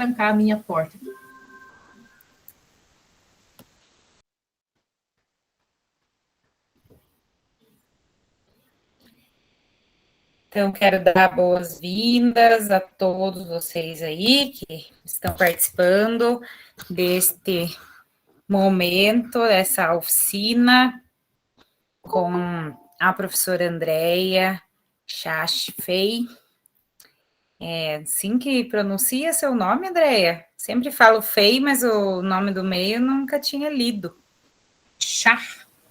trancar a minha porta. Então, quero dar boas-vindas a todos vocês aí que estão participando deste momento, dessa oficina com a professora Andréia Chachfei. É assim que pronuncia seu nome, Andréia? Sempre falo Fei, mas o nome do meio eu nunca tinha lido.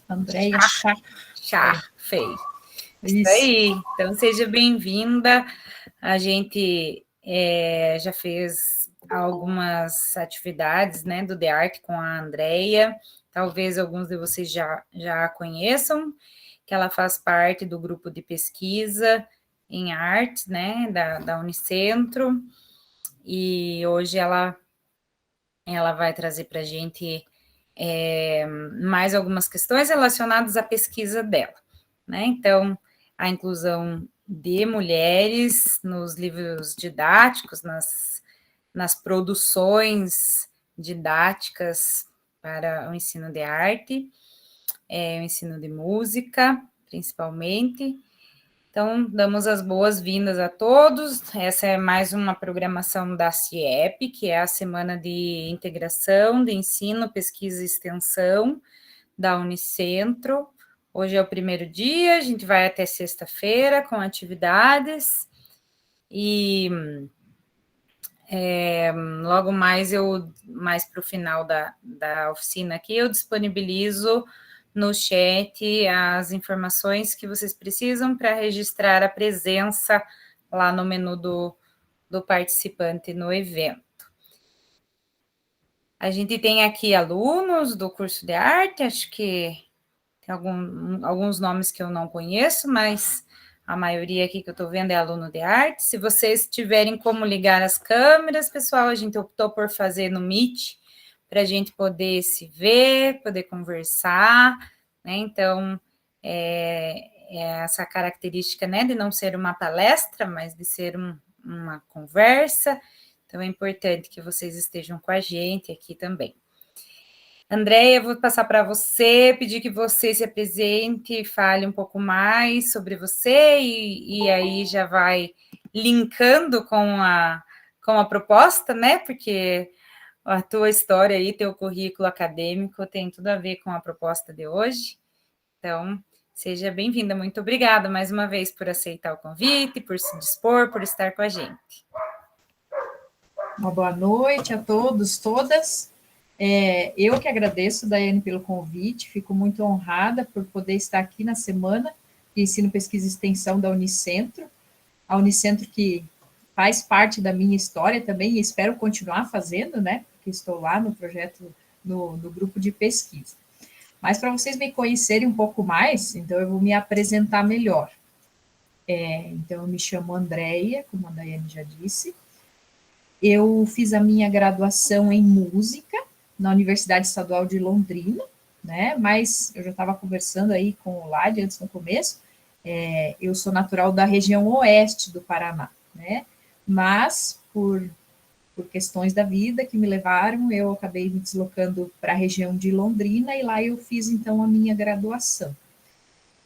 Andréia Chachfei. Isso aí. Então, seja bem-vinda. A gente já fez algumas atividades, né, do The Art com a Andréia. Talvez alguns de vocês já a conheçam, que ela faz parte do grupo de pesquisa em artes, né, da Unicentro. E hoje ela vai trazer para a gente mais algumas questões relacionadas à pesquisa dela, né? Então, a inclusão de mulheres nos livros didáticos, nas produções didáticas para o ensino de arte, o ensino de música, principalmente. Então, damos as boas-vindas a todos. Essa é mais uma programação da CIEP, que é a Semana de Integração de Ensino, Pesquisa e Extensão da Unicentro. Hoje é o primeiro dia, a gente vai até sexta-feira com atividades e logo mais para o final da oficina aqui, eu disponibilizo no chat as informações que vocês precisam para registrar a presença lá no menu do participante no evento. A gente tem aqui alunos do curso de arte, acho que tem alguns nomes que eu não conheço, mas a maioria aqui que eu estou vendo é aluno de arte. Se vocês tiverem como ligar as câmeras, pessoal, a gente optou por fazer no Meet, para a gente poder se ver, poder conversar, né? Então, essa característica, né, de não ser uma palestra, mas de ser uma conversa. Então, é importante que vocês estejam com a gente aqui também. Andréia, vou passar para você, pedir que você se apresente, fale um pouco mais sobre você e aí já vai linkando com a proposta, né? Porque a tua história aí, teu currículo acadêmico tem tudo a ver com a proposta de hoje. Então, seja bem-vinda. Muito obrigada mais uma vez por aceitar o convite, por se dispor, por estar com a gente. Uma boa noite a todos, todas. Eu que agradeço, Daiane, pelo convite, fico muito honrada por poder estar aqui na Semana de Ensino, Pesquisa e Extensão da Unicentro, a Unicentro que faz parte da minha história também e espero continuar fazendo, né, porque estou lá no projeto, no grupo de pesquisa. Mas para vocês me conhecerem um pouco mais, então eu vou me apresentar melhor. Então eu me chamo Andréia, como a Daiane já disse. Eu fiz a minha graduação em música na Universidade Estadual de Londrina, né? Mas eu já estava conversando aí com o Lade antes no começo. Eu sou natural da região oeste do Paraná, né? Mas por questões da vida que me levaram, eu acabei me deslocando para a região de Londrina e lá eu fiz então a minha graduação.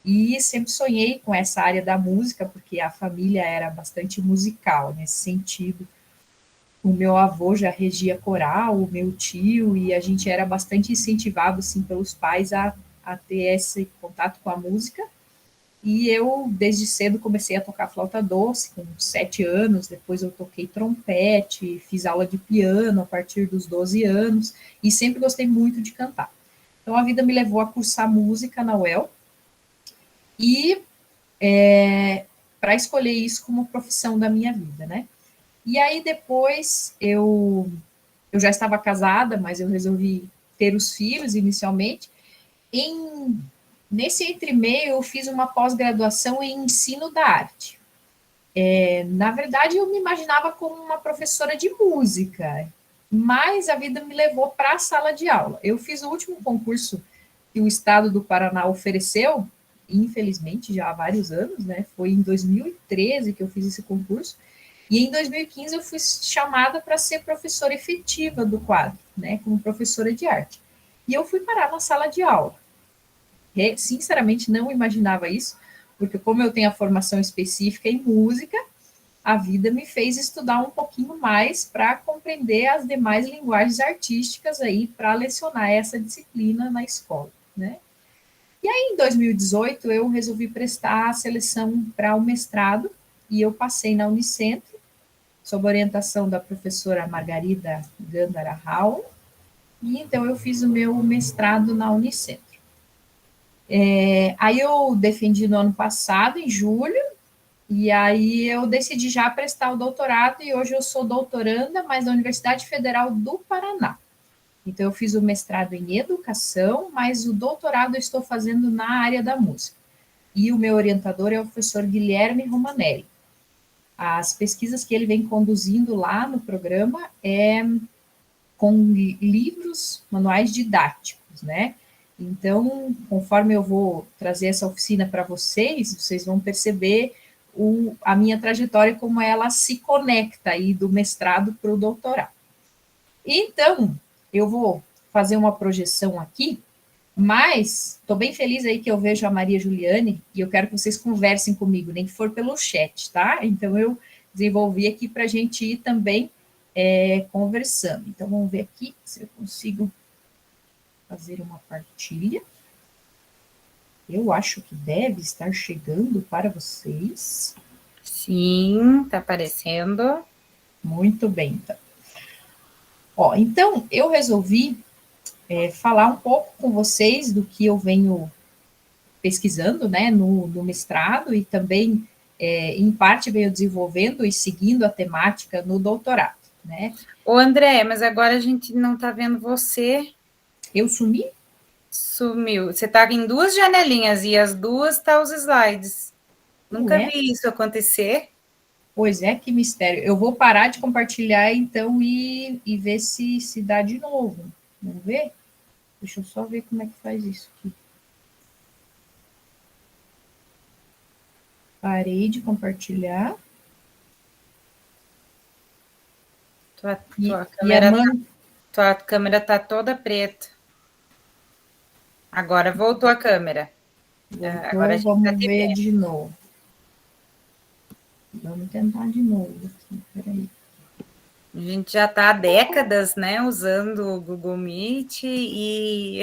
E sempre sonhei com essa área da música, porque a família era bastante musical nesse sentido. O meu avô já regia coral, o meu tio, e a gente era bastante incentivado, assim, pelos pais a ter esse contato com a música. E eu, desde cedo, comecei a tocar flauta doce, com 7 anos, depois eu toquei trompete, fiz aula de piano a partir dos 12 anos, e sempre gostei muito de cantar. Então, a vida me levou a cursar música na UEL, e para escolher isso como profissão da minha vida, né? E aí, depois, eu já estava casada, mas eu resolvi ter os filhos inicialmente. Nesse entremeio, eu fiz uma pós-graduação em ensino da arte. Na verdade, eu me imaginava como uma professora de música, mas a vida me levou para a sala de aula. Eu fiz o último concurso que o Estado do Paraná ofereceu, infelizmente, já há vários anos, né? Foi em 2013 que eu fiz esse concurso, E em 2015 eu fui chamada para ser professora efetiva do quadro, né, como professora de arte. E eu fui parar na sala de aula. Sinceramente, não imaginava isso, porque como eu tenho a formação específica em música, a vida me fez estudar um pouquinho mais para compreender as demais linguagens artísticas aí para lecionar essa disciplina na escola, né? E aí, em 2018, eu resolvi prestar a seleção para o mestrado e eu passei na Unicentro, sob orientação da professora Margarida Gandara Raul, e então eu fiz o meu mestrado na Unicentro. Aí eu defendi no ano passado, em julho, e aí eu decidi já prestar o doutorado, e hoje eu sou doutoranda, mas da Universidade Federal do Paraná. Então eu fiz o mestrado em educação, mas o doutorado eu estou fazendo na área da música. E o meu orientador é o professor Guilherme Romanelli. As pesquisas que ele vem conduzindo lá no programa é com livros, manuais didáticos, né? Então, conforme eu vou trazer essa oficina para vocês, vocês vão perceber a minha trajetória, como ela se conecta aí do mestrado para o doutorado. Então, eu vou fazer uma projeção aqui, mas estou bem feliz aí que eu vejo a Maria Juliane e eu quero que vocês conversem comigo, nem que for pelo chat, tá? Então, eu desenvolvi aqui para a gente ir também conversando. Então, vamos ver aqui se eu consigo fazer uma partilha. Eu acho que deve estar chegando para vocês. Sim, está aparecendo. Muito bem, então. Então, eu resolvi falar um pouco com vocês do que eu venho pesquisando, né, no mestrado e também, em parte, venho desenvolvendo e seguindo a temática no doutorado, né. Ô, André, mas agora a gente não está vendo você. Eu sumi? Sumiu. Você está em duas janelinhas e as duas tá os slides. Nunca Ué? vi isso acontecer. Pois é, que mistério. Eu vou parar de compartilhar, então, e ver se dá de novo. Vamos ver? Deixa eu só ver como é que faz isso aqui. Parei de compartilhar. Tua câmera tá toda preta. Agora voltou a câmera. Voltou, agora a gente vamos tá te ver vendo. de novo. Vamos tentar de novo aqui, peraí. A gente já está há décadas, né, usando o Google Meet e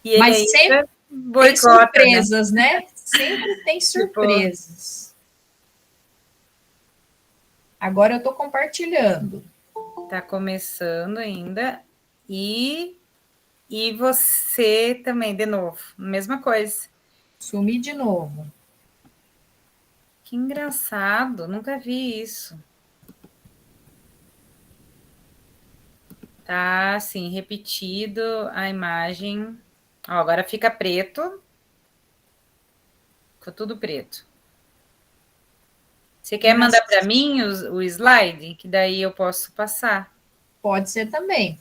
ele Mas sempre ainda tem boicota, né? surpresas, né? Sempre tem Tipo, surpresas. Agora eu estou compartilhando. tá começando ainda e você também, de novo, mesma coisa. Sumi de novo. Que engraçado, nunca vi isso. Tá, assim, repetido a imagem. Ó, agora fica preto. Ficou tudo preto. Você quer mandar para mim o slide? Que daí eu posso passar. Pode ser também.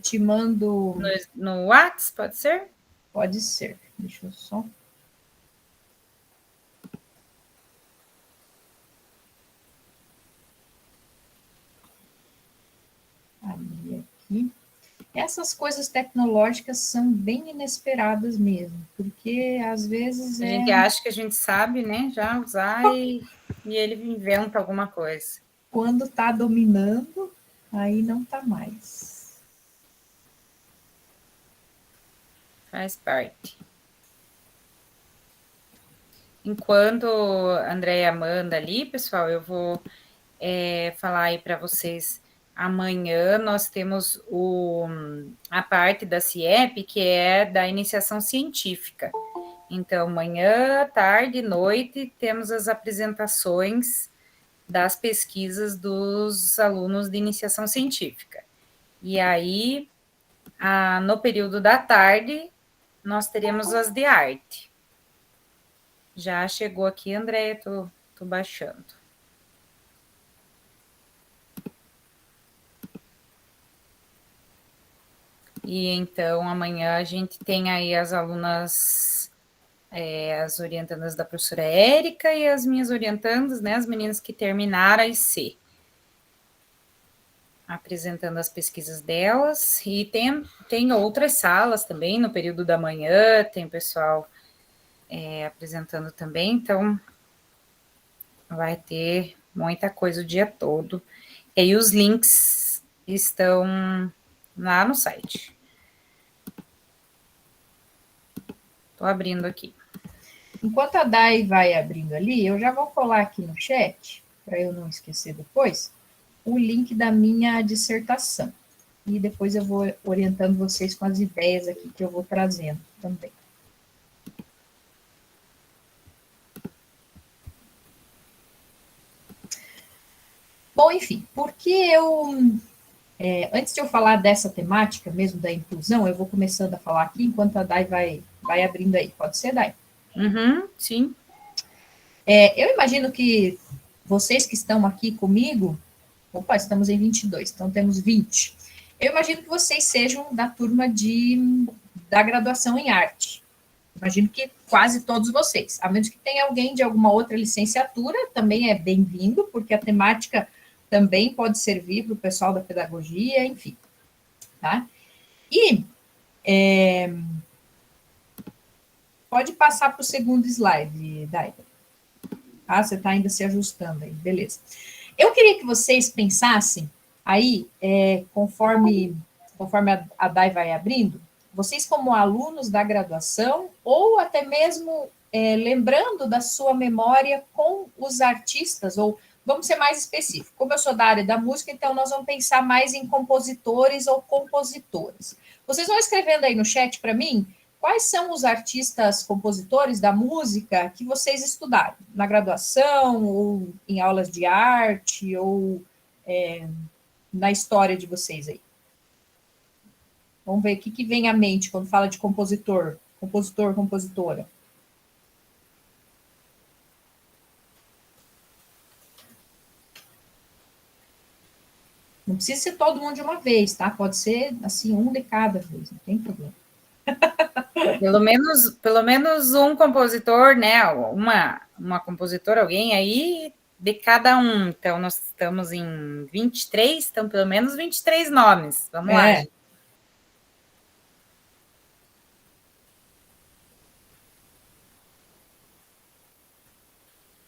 Te mando... No WhatsApp, pode ser? Pode ser. Deixa eu só... abrir aqui. Essas coisas tecnológicas são bem inesperadas mesmo, porque às vezes A gente acha que a gente sabe, né, já usar e ele inventa alguma coisa. Quando está dominando, aí não está mais. Faz parte. Enquanto a Andréia manda ali, pessoal, eu vou falar aí para vocês. Amanhã nós temos a parte da CIEP, que é da iniciação científica. Então, manhã, tarde, noite, temos as apresentações das pesquisas dos alunos de iniciação científica. E aí, no período da tarde, nós teremos as de arte. Já chegou aqui, Andréia, tô baixando. E então, amanhã a gente tem aí as alunas as orientandas da professora Érica e as minhas orientandas, né, as meninas que terminaram a IC, apresentando as pesquisas delas, e tem outras salas também, no período da manhã, tem o pessoal apresentando também, então vai ter muita coisa o dia todo. E aí os links estão lá no site. Estou abrindo aqui. Enquanto a Dai vai abrindo ali, eu já vou colar aqui no chat, para eu não esquecer depois, o link da minha dissertação. E depois eu vou orientando vocês com as ideias aqui que eu vou trazendo também. Bom, enfim, porque antes de eu falar dessa temática mesmo da inclusão, eu vou começando a falar aqui enquanto a Dai vai abrindo aí. Pode ser, Dai? Sim. Eu imagino que vocês que estão aqui comigo, estamos em 22, então temos 20. Eu imagino que vocês sejam da turma da graduação em arte. Imagino que quase todos vocês, a menos que tenha alguém de alguma outra licenciatura, também é bem-vindo, porque a temática também pode servir para o pessoal da pedagogia, enfim. Tá? E pode passar para o segundo slide, Dai. Ah, você está ainda se ajustando aí, beleza. Eu queria que vocês pensassem aí, conforme a Dai vai abrindo, vocês como alunos da graduação, ou até mesmo lembrando da sua memória com os artistas, ou vamos ser mais específicos. Como eu sou da área da música, então nós vamos pensar mais em compositores ou compositoras. Vocês vão escrevendo aí no chat para mim quais são os artistas compositores da música que vocês estudaram na graduação, ou em aulas de arte, ou na história de vocês aí? Vamos ver o que vem à mente quando fala de compositor, compositora. Não precisa ser todo mundo de uma vez, tá? Pode ser, assim, um de cada vez, não tem problema. Pelo menos um compositor, né? Uma compositora, alguém aí de cada um. Então, nós estamos em 23, então pelo menos 23 nomes. Vamos lá, gente.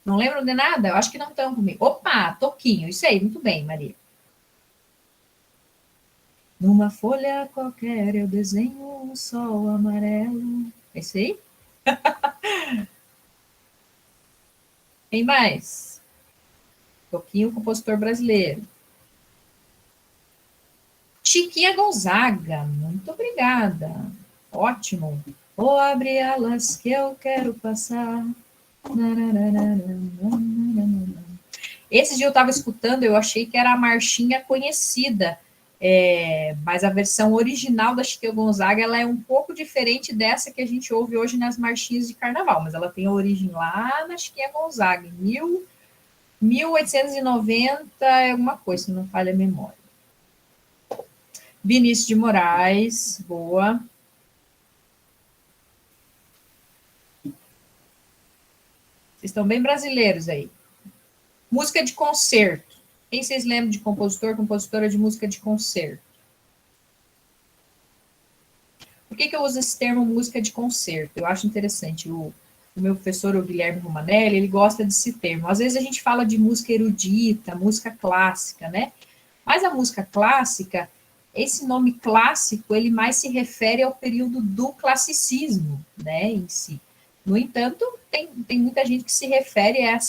Não lembram de nada? Eu acho que não estão comigo. Opa, Toquinho, isso aí, muito bem, Maria. Numa folha qualquer eu desenho um sol amarelo. É isso aí? Quem mais? Toquinho, compositor brasileiro. Chiquinha Gonzaga, muito obrigada. Ótimo. Vou abrir alas que eu quero passar. Esse dia eu estava escutando, eu achei que era a marchinha conhecida, mas a versão original da Chiquinha Gonzaga ela é um pouco diferente dessa que a gente ouve hoje nas marchinhas de carnaval, mas ela tem a origem lá na Chiquinha Gonzaga, em 1890, alguma coisa, se não falha a memória. Vinícius de Moraes, boa. Vocês estão bem brasileiros aí. Música de concerto. Quem vocês lembram de compositora de música de concerto? Por que eu uso esse termo música de concerto? Eu acho interessante. O meu professor, o Guilherme Romanelli, ele gosta desse termo. Às vezes a gente fala de música erudita, música clássica, né? Mas a música clássica, esse nome clássico, ele mais se refere ao período do classicismo, né, em si. No entanto, tem muita gente que se refere a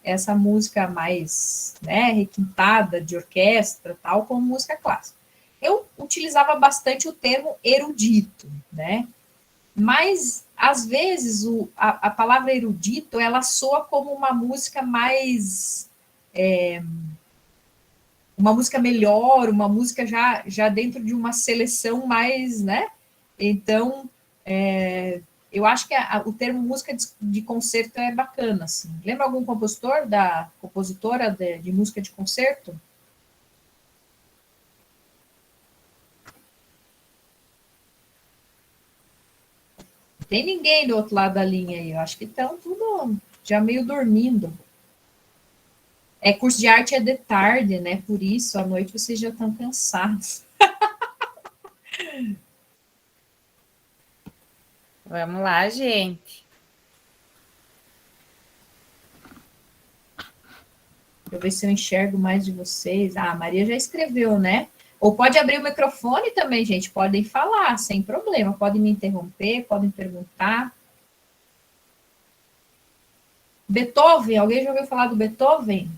essa música mais, né, requintada, de orquestra, tal, como música clássica. Eu utilizava bastante o termo erudito, né, mas, às vezes, a palavra erudito, ela soa como uma música mais... uma música melhor, uma música já dentro de uma seleção mais, né? Então, eu acho que o termo música de concerto é bacana, assim. Lembra algum compositora de música de concerto? Tem ninguém do outro lado da linha aí. Eu acho que estão tudo já meio dormindo. Curso de arte é de tarde, né? Por isso, à noite vocês já estão cansados. Vamos lá, gente. Deixa eu ver se eu enxergo mais de vocês. Ah, a Maria já escreveu, né? Ou pode abrir o microfone também, gente. Podem falar, sem problema. Podem me interromper, podem perguntar. Beethoven, alguém já ouviu falar do Beethoven?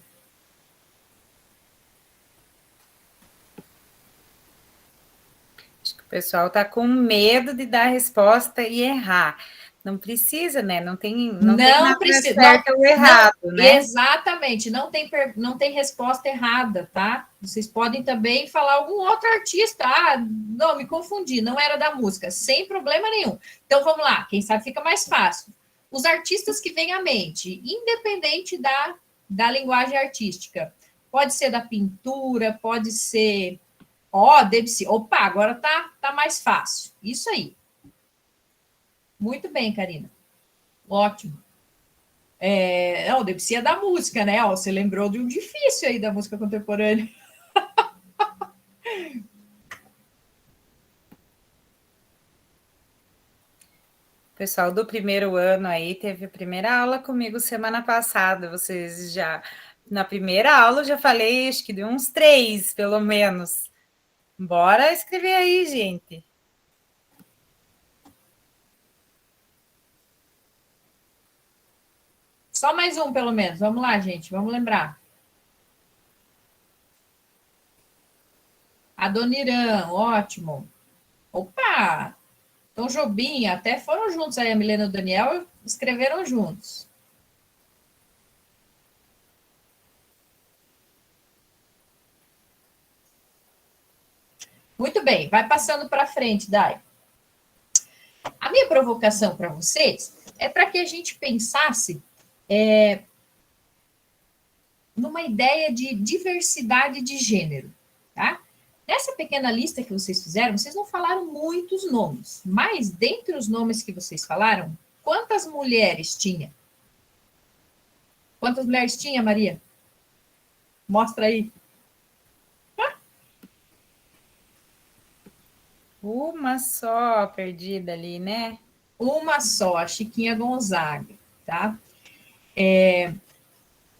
Acho que o pessoal está com medo de dar a resposta e errar. Não precisa, né? Não tem nada precisa, certo ou errado, né? Exatamente, não tem resposta errada, tá? Vocês podem também falar algum outro artista. Ah, não, me confundi, não era da música, sem problema nenhum. Então vamos lá, quem sabe fica mais fácil. Os artistas que vêm à mente, independente da linguagem artística. Pode ser da pintura, pode ser. Debussy. Opa, agora tá mais fácil. Isso aí. Muito bem, Karina. Ótimo. O Debussy é da música, né? Você lembrou de um difícil aí da música contemporânea. O pessoal do primeiro ano aí teve a primeira aula comigo semana passada. Vocês já... Na primeira aula eu já falei, acho que de uns 3, pelo menos. Bora escrever aí, gente. Só mais um, pelo menos. Vamos lá, gente. Vamos lembrar. Adoniran, ótimo. Opa! Tom Jobim, até foram juntos aí, a Milena e o Daniel escreveram juntos. Muito bem, vai passando para frente, Dai. A minha provocação para vocês é para que a gente pensasse numa ideia de diversidade de gênero, tá? Nessa pequena lista que vocês fizeram, vocês não falaram muitos nomes, mas dentre os nomes que vocês falaram, quantas mulheres tinha? Quantas mulheres tinha, Maria? Mostra aí. Uma só perdida ali, né? Uma só, a Chiquinha Gonzaga, tá?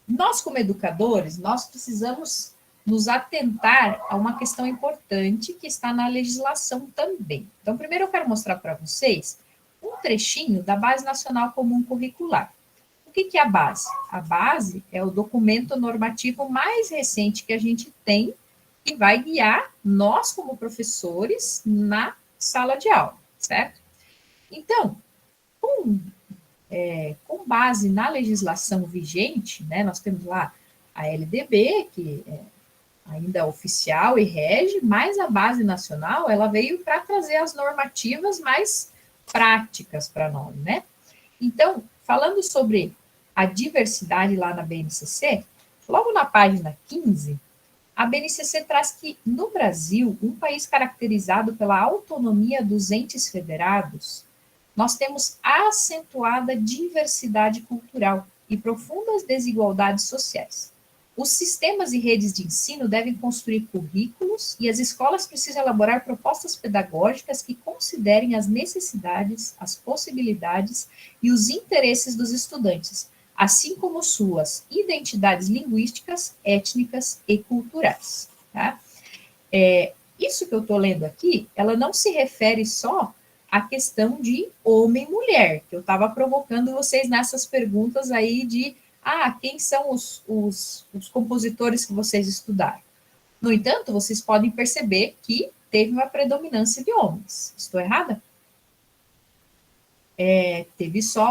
Nós, como educadores, nós precisamos nos atentar a uma questão importante que está na legislação também. Então, primeiro eu quero mostrar para vocês um trechinho da Base Nacional Comum Curricular. O que é a base? A base é o documento normativo mais recente que a gente tem que vai guiar nós, como professores, na sala de aula, certo? Então, com base na legislação vigente, né, nós temos lá a LDB, que é ainda oficial e rege, mas a base nacional, ela veio para trazer as normativas mais práticas para nós, né? Então, falando sobre a diversidade lá na BNCC, logo na página 15, a BNCC traz que, no Brasil, um país caracterizado pela autonomia dos entes federados, nós temos acentuada diversidade cultural e profundas desigualdades sociais. Os sistemas e redes de ensino devem construir currículos e as escolas precisam elaborar propostas pedagógicas que considerem as necessidades, as possibilidades e os interesses dos estudantes, assim como suas identidades linguísticas, étnicas e culturais. Tá? Isso que eu estou lendo aqui, ela não se refere só à questão de homem e mulher, que eu estava provocando vocês nessas perguntas aí de quem são os compositores que vocês estudaram. No entanto, vocês podem perceber que teve uma predominância de homens. Estou errada?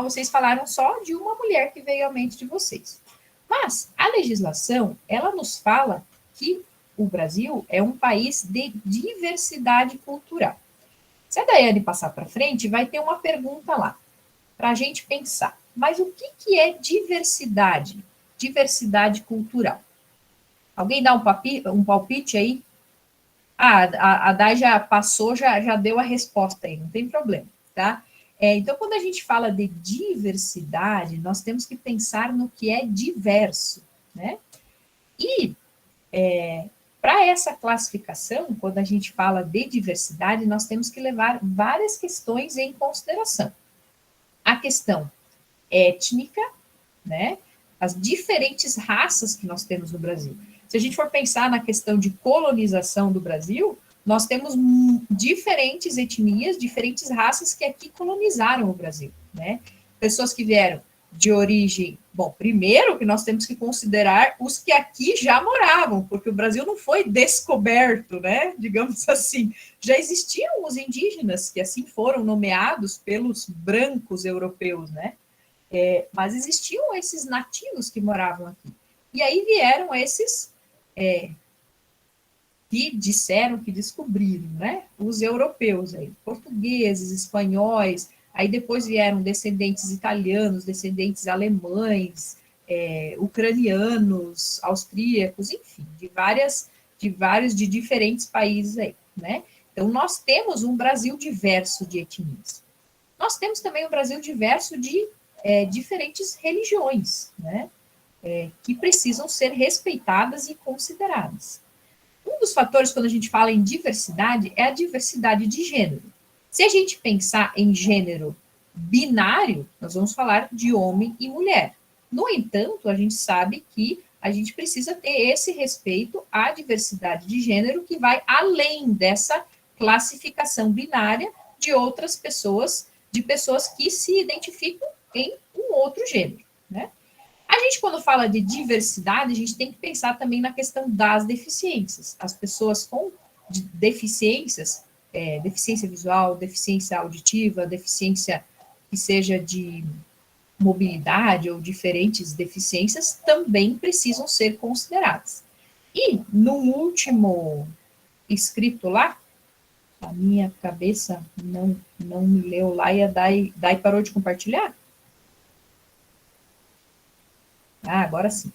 Vocês falaram só de uma mulher que veio à mente de vocês. Mas a legislação, ela nos fala que o Brasil é um país de diversidade cultural. Se a Daiane passar para frente, vai ter uma pergunta lá, para a gente pensar. Mas o que é diversidade? Diversidade cultural. Alguém dá um palpite aí? A Dai já passou, já deu a resposta aí, não tem problema, tá? Então, quando a gente fala de diversidade, nós temos que pensar no que é diverso, né? E para essa classificação, quando a gente fala de diversidade, nós temos que levar várias questões em consideração. A questão étnica, né? As diferentes raças que nós temos no Brasil. Se a gente for pensar na questão de colonização do Brasil, nós temos diferentes etnias, diferentes raças que aqui colonizaram o Brasil, né? Pessoas que vieram de origem... Bom, primeiro que nós temos que considerar os que aqui já moravam, porque o Brasil não foi descoberto, né? Digamos assim. Já existiam os indígenas, que assim foram nomeados pelos brancos europeus, né? Mas existiam esses nativos que moravam aqui. E aí vieram esses que disseram que descobriram, né? Os europeus, aí, portugueses, espanhóis, aí depois vieram descendentes italianos, descendentes alemães, ucranianos, austríacos, enfim, de diferentes países aí, né? Então, nós temos um Brasil diverso de etnias. Nós temos também um Brasil diverso de diferentes religiões, né? Que precisam ser respeitadas e consideradas. Um dos fatores, quando a gente fala em diversidade, é a diversidade de gênero. Se a gente pensar em gênero binário, nós vamos falar de homem e mulher. No entanto, a gente sabe que a gente precisa ter esse respeito à diversidade de gênero que vai além dessa classificação binária de outras pessoas, de pessoas que se identificam em um outro gênero, né? A gente, quando fala de diversidade, a gente tem que pensar também na questão das deficiências. As pessoas com deficiências, deficiência visual, deficiência auditiva, deficiência que seja de mobilidade ou diferentes deficiências, também precisam ser consideradas. E, no último escrito lá, a minha cabeça não me leu lá e a Dai parou de compartilhar? Agora sim.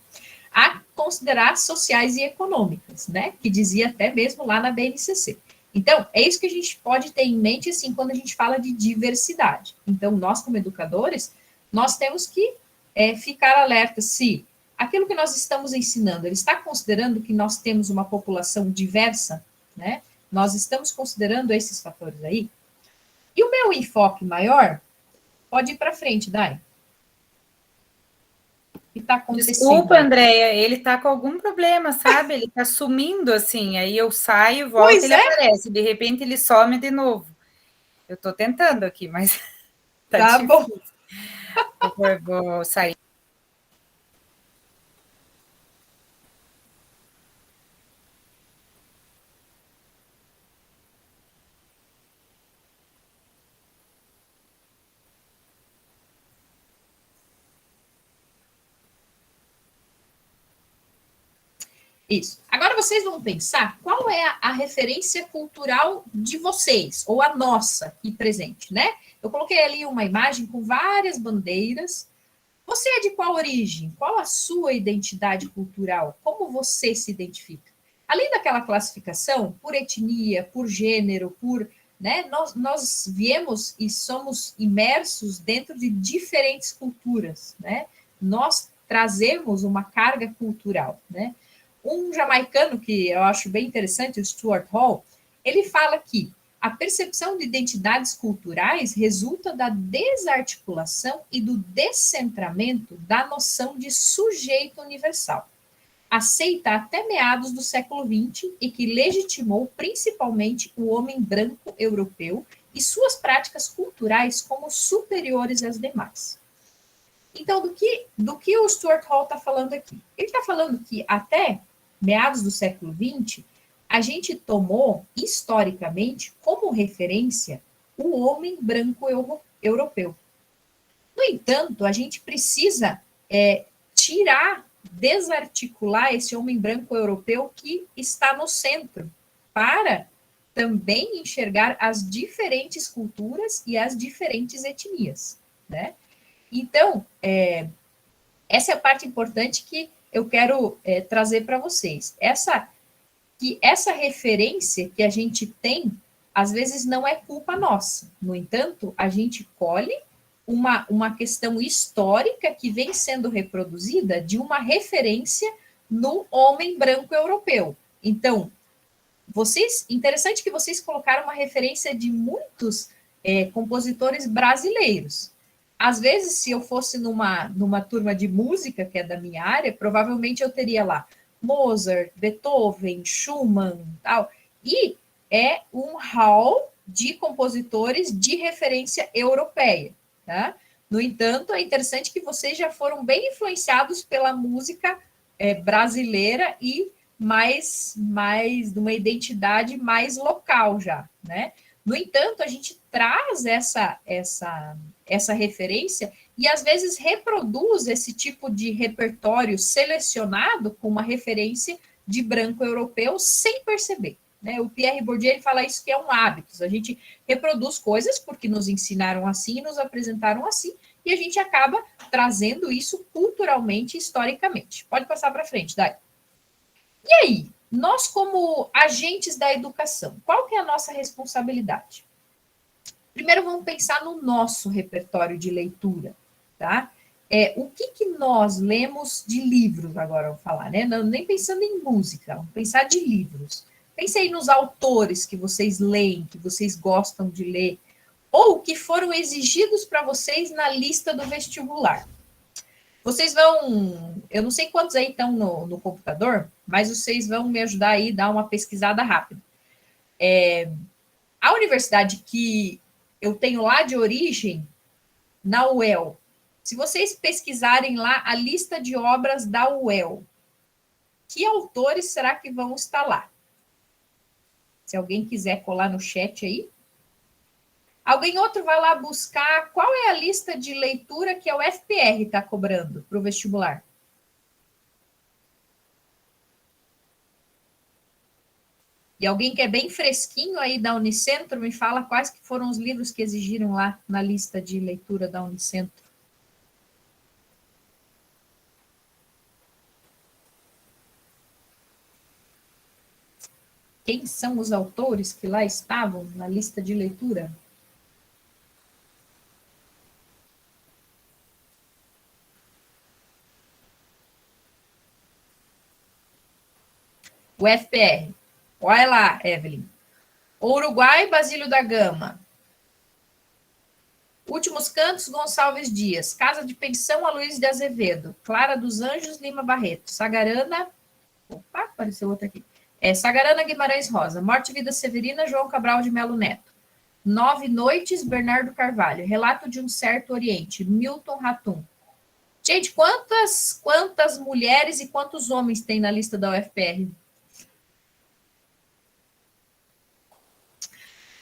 A considerar sociais e econômicas, né? Que dizia até mesmo lá na BNCC. Então, é isso que a gente pode ter em mente, assim, quando a gente fala de diversidade. Então, nós, como educadores, nós temos que ficar alertas se aquilo que nós estamos ensinando, ele está considerando que nós temos uma população diversa, né? Nós estamos considerando esses fatores aí. E o meu enfoque maior pode ir para frente, Dai. Que está acontecendo? Desculpa, Andréia, ele está com algum problema, sabe? Ele está sumindo assim, aí eu saio, volto, Pois ele aparece, de repente ele some de novo. Eu estou tentando aqui, mas tá difícil. Bom. Vou sair. Isso. Agora vocês vão pensar qual é a referência cultural de vocês, ou a nossa aqui presente, né? Eu coloquei ali uma imagem com várias bandeiras. Você é de qual origem? Qual a sua identidade cultural? Como você se identifica? Além daquela classificação por etnia, por gênero, né, nós viemos e somos imersos dentro de diferentes culturas, né? Nós trazemos uma carga cultural, né? Um jamaicano que eu acho bem interessante, o Stuart Hall, ele fala que a percepção de identidades culturais resulta da desarticulação e do descentramento da noção de sujeito universal, aceita até meados do século XX e que legitimou principalmente o homem branco europeu e suas práticas culturais como superiores às demais. Então, do que o Stuart Hall está falando aqui? Ele está falando que até meados do século XX, a gente tomou, historicamente, como referência o homem branco europeu. No entanto, a gente precisa tirar, desarticular esse homem branco europeu que está no centro, para também enxergar as diferentes culturas e as diferentes etnias, né? Então, essa é a parte importante que eu quero trazer para vocês. Essa referência que a gente tem às vezes não é culpa nossa. No entanto, a gente colhe uma questão histórica que vem sendo reproduzida de uma referência no homem branco europeu. Então, interessante que vocês colocaram uma referência de muitos compositores brasileiros. Às vezes, se eu fosse numa turma de música, que é da minha área, provavelmente eu teria lá Mozart, Beethoven, Schumann, tal. E é um hall de compositores de referência europeia, tá? No entanto, é interessante que vocês já foram bem influenciados pela música brasileira e mais de uma identidade mais local já, né? No entanto, a gente traz essa referência e às vezes reproduz esse tipo de repertório selecionado com uma referência de branco europeu sem perceber. Né? O Pierre Bourdieu ele fala isso que é um hábito. A gente reproduz coisas porque nos ensinaram assim, nos apresentaram assim, e a gente acaba trazendo isso culturalmente, historicamente. Pode passar para frente, Dai. E aí, nós como agentes da educação, qual que é a nossa responsabilidade? Primeiro vamos pensar no nosso repertório de leitura, tá? O que nós lemos de livros, agora vamos falar, né? Não, nem pensando em música, vamos pensar de livros. Pensei nos autores que vocês leem, que vocês gostam de ler, ou que foram exigidos para vocês na lista do vestibular. Vocês vão, eu não sei quantos aí estão no computador, mas vocês vão me ajudar aí a dar uma pesquisada rápida. A universidade que eu tenho lá de origem, na UEL, se vocês pesquisarem lá a lista de obras da UEL, que autores será que vão estar lá? Se alguém quiser colar no chat aí. Alguém outro vai lá buscar qual é a lista de leitura que a UFPR está cobrando para o vestibular. E alguém que é bem fresquinho aí da Unicentro me fala quais que foram os livros que exigiram lá na lista de leitura da Unicentro. Quem são os autores que lá estavam na lista de leitura? O FPR. Olha lá, Evelyn. O Uruguai, Basílio da Gama. Últimos Cantos, Gonçalves Dias. Casa de Pensão, Aloysio de Azevedo. Clara dos Anjos, Lima Barreto. Sagarana. Opa, apareceu outra aqui. Sagarana Guimarães Rosa. Morte e Vida Severina, João Cabral de Melo Neto. 9 Noites, Bernardo Carvalho. Relato de um Certo Oriente, Milton Ratum. Gente, quantas mulheres e quantos homens tem na lista da UFPR?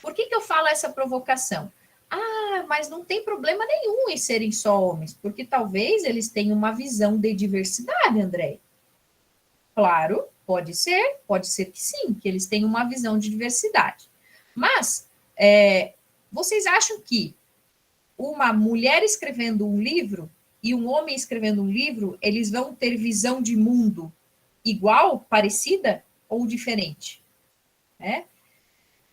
Por que eu falo essa provocação? Ah, mas não tem problema nenhum em serem só homens, porque talvez eles tenham uma visão de diversidade, André. Claro, pode ser que sim, que eles tenham uma visão de diversidade. Mas, vocês acham que uma mulher escrevendo um livro e um homem escrevendo um livro, eles vão ter visão de mundo igual, parecida ou diferente?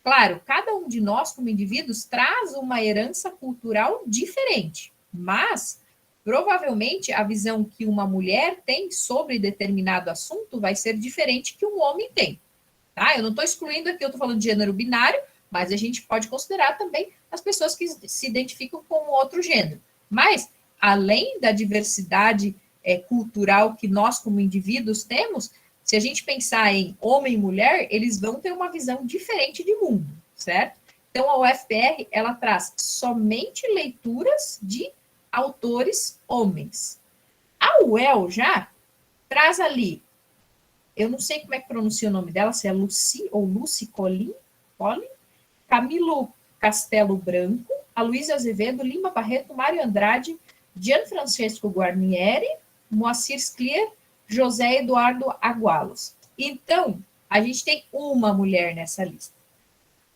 Claro, cada um de nós, como indivíduos, traz uma herança cultural diferente, mas provavelmente a visão que uma mulher tem sobre determinado assunto vai ser diferente que um homem tem. Tá? Eu não estou excluindo aqui, eu estou falando de gênero binário, mas a gente pode considerar também as pessoas que se identificam com outro gênero. Mas, além da diversidade cultural que nós, como indivíduos, temos, se a gente pensar em homem e mulher, eles vão ter uma visão diferente de mundo, certo? Então, a UFPR, ela traz somente leituras de autores homens. A UEL já traz ali, eu não sei como é que pronuncia o nome dela, se é Lucy ou Lucy Collin, Camilo Castelo Branco, Aloysio Azevedo, Lima Barreto, Mário Andrade, Gianfrancesco Guarnieri, Moacir Scliar, José Eduardo Agualos. Então, a gente tem uma mulher nessa lista.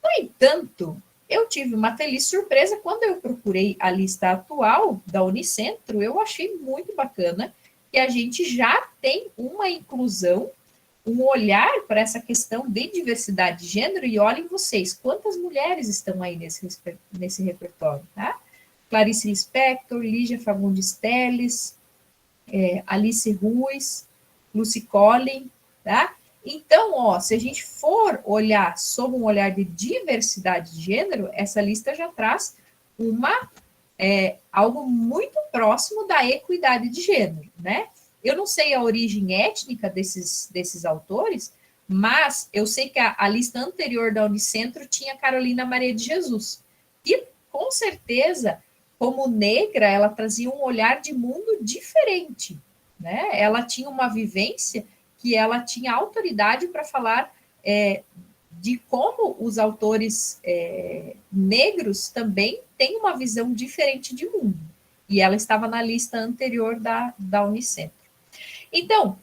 No entanto, eu tive uma feliz surpresa quando eu procurei a lista atual da Unicentro, eu achei muito bacana que a gente já tem uma inclusão um olhar para essa questão de diversidade de gênero, e olhem vocês, quantas mulheres estão aí nesse repertório, tá? Clarice Lispector, Lígia Fagundes Telles, Alice Ruiz, Lucy Collin, tá? Então, ó, se a gente for olhar sob um olhar de diversidade de gênero, essa lista já traz algo muito próximo da equidade de gênero, né? Eu não sei a origem étnica desses autores, mas eu sei que a lista anterior da Unicentro tinha Carolina Maria de Jesus. E, com certeza, como negra, ela trazia um olhar de mundo diferente, né? Ela tinha uma vivência que ela tinha autoridade para falar de como os autores negros também têm uma visão diferente de mundo. E ela estava na lista anterior da Unicentro. Então,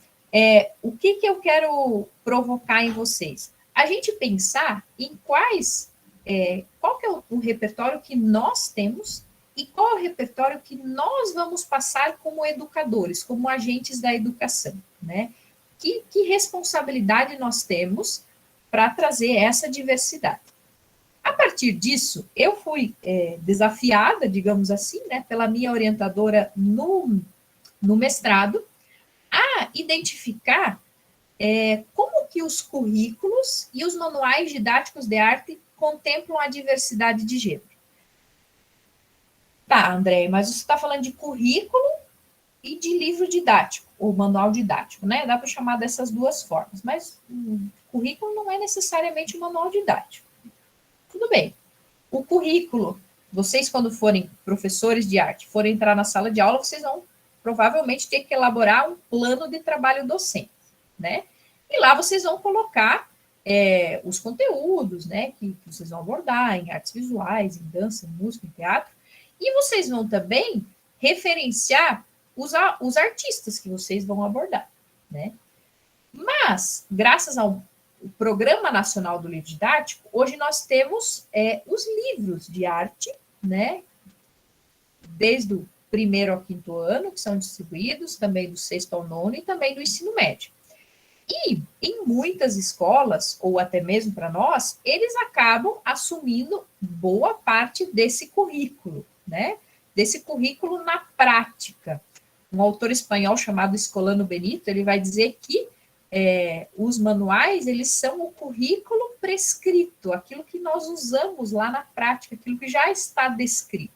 o que eu quero provocar em vocês? A gente pensar em qual que é o repertório que nós temos e qual é o repertório que nós vamos passar como educadores, como agentes da educação, né? Que responsabilidade nós temos para trazer essa diversidade. A partir disso, eu fui desafiada, digamos assim, né, pela minha orientadora no mestrado, a identificar como que os currículos e os manuais didáticos de arte contemplam a diversidade de gênero. Tá, André, mas você está falando de currículo e de livro didático, ou manual didático, né? Dá para chamar dessas duas formas, mas currículo não é necessariamente um manual didático. Tudo bem. O currículo, vocês quando forem professores de arte, forem entrar na sala de aula, vocês vão provavelmente ter que elaborar um plano de trabalho docente, né? E lá vocês vão colocar os conteúdos, né, que vocês vão abordar em artes visuais, em dança, em música, em teatro, e vocês vão também referenciar os artistas que vocês vão abordar, né? Mas, graças ao Programa Nacional do Livro Didático, hoje nós temos os livros de arte, né? Desde o 1º ao 5º ano, que são distribuídos, também do 6º ao 9º e também do ensino médio. E em muitas escolas, ou até mesmo para nós, eles acabam assumindo boa parte desse currículo, né? Desse currículo na prática. Um autor espanhol chamado Escolano Benito, ele vai dizer que os manuais, eles são o currículo prescrito, aquilo que nós usamos lá na prática, aquilo que já está descrito.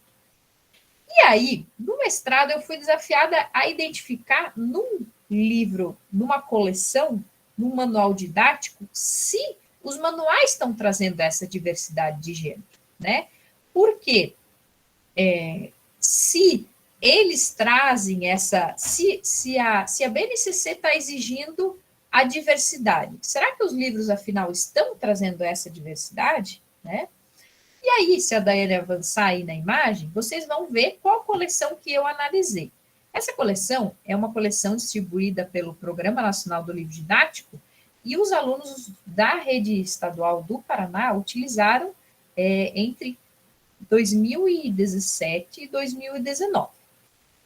E aí, no mestrado, eu fui desafiada a identificar num livro, numa coleção, num manual didático, se os manuais estão trazendo essa diversidade de gênero, né? Porque se eles trazem se a BNCC está exigindo a diversidade, será que os livros, afinal, estão trazendo essa diversidade, né? E aí, se a Daiane avançar aí na imagem, vocês vão ver qual coleção que eu analisei. Essa coleção é uma coleção distribuída pelo Programa Nacional do Livro Didático e os alunos da rede estadual do Paraná utilizaram entre 2017 e 2019.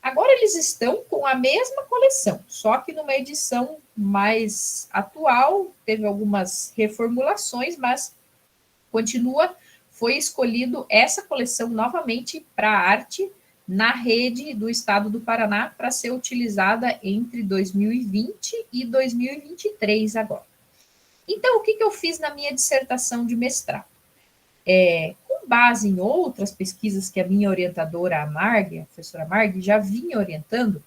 Agora eles estão com a mesma coleção, só que numa edição mais atual, teve algumas reformulações, mas foi escolhido essa coleção novamente para arte na rede do estado do Paraná para ser utilizada entre 2020 e 2023 agora. Então, o que eu fiz na minha dissertação de mestrado? Com base em outras pesquisas que a minha orientadora, a professora Marg, já vinha orientando,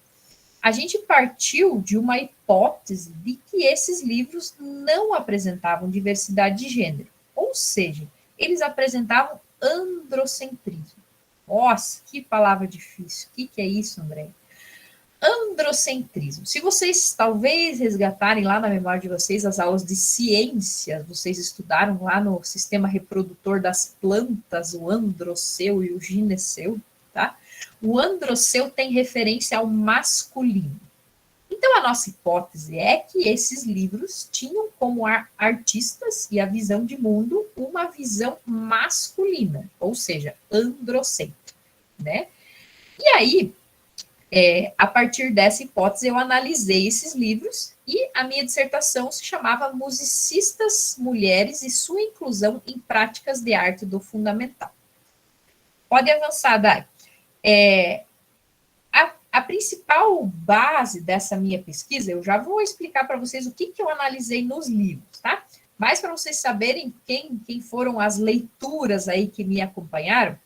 a gente partiu de uma hipótese de que esses livros não apresentavam diversidade de gênero, ou seja, eles apresentavam androcentrismo. Nossa, que palavra difícil. O que é isso, André? Androcentrismo. Se vocês talvez resgatarem lá na memória de vocês as aulas de ciências, vocês estudaram lá no sistema reprodutor das plantas, o androceu e o gineceu, tá? O androceu tem referência ao masculino. Então, a nossa hipótese é que esses livros tinham como artistas e a visão de mundo uma visão masculina, ou seja, androcêntrica, né? E aí, A partir dessa hipótese, eu analisei esses livros e a minha dissertação se chamava Musicistas Mulheres e sua inclusão em práticas de arte do fundamental. Pode avançar, Dai. A principal base dessa minha pesquisa, eu já vou explicar para vocês o que eu analisei nos livros, tá? Mas para vocês saberem quem foram as leituras aí que me acompanharam,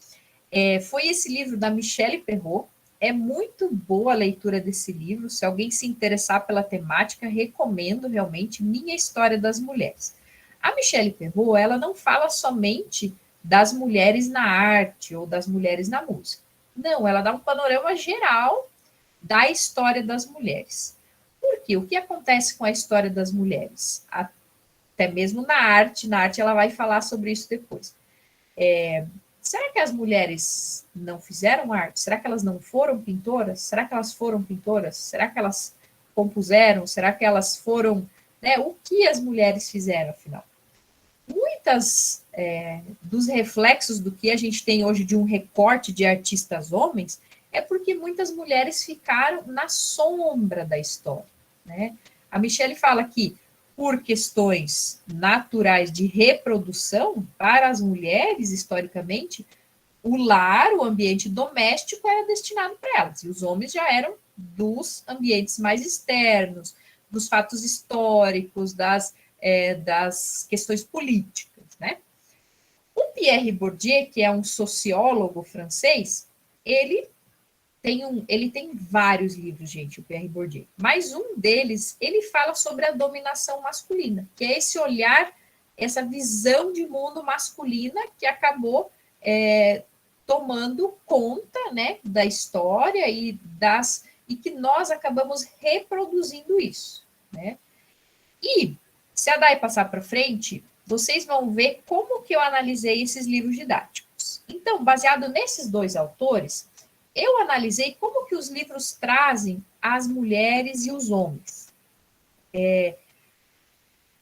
foi esse livro da Michelle Perrault. É muito boa a leitura desse livro. Se alguém se interessar pela temática, recomendo realmente Minha História das Mulheres. A Michelle Perrault, ela não fala somente das mulheres na arte ou das mulheres na música. Não, ela dá um panorama geral da história das mulheres. Por quê? O que acontece com a história das mulheres? Até mesmo na arte ela vai falar sobre isso depois. Será que as mulheres não fizeram arte? Será que elas não foram pintoras? Será que elas foram pintoras? Será que elas compuseram? Será que elas foram... Né? O que as mulheres fizeram, afinal? Muitas dos reflexos do que a gente tem hoje de um recorte de artistas homens é porque muitas mulheres ficaram na sombra da história, né? A Michelle fala que, por questões naturais de reprodução, para as mulheres, historicamente, o lar, o ambiente doméstico, era destinado para elas, e os homens já eram dos ambientes mais externos, dos fatos históricos, das questões políticas, né? O Pierre Bourdieu, que é um sociólogo francês, ele tem vários livros, gente, o Pierre Bourdieu. Mas um deles, ele fala sobre a dominação masculina, que é esse olhar, essa visão de mundo masculina que acabou tomando conta, né, da história e que nós acabamos reproduzindo isso, né? E se a Dai passar para frente, vocês vão ver como que eu analisei esses livros didáticos. Então, baseado nesses dois autores, eu analisei como que os livros trazem as mulheres e os homens.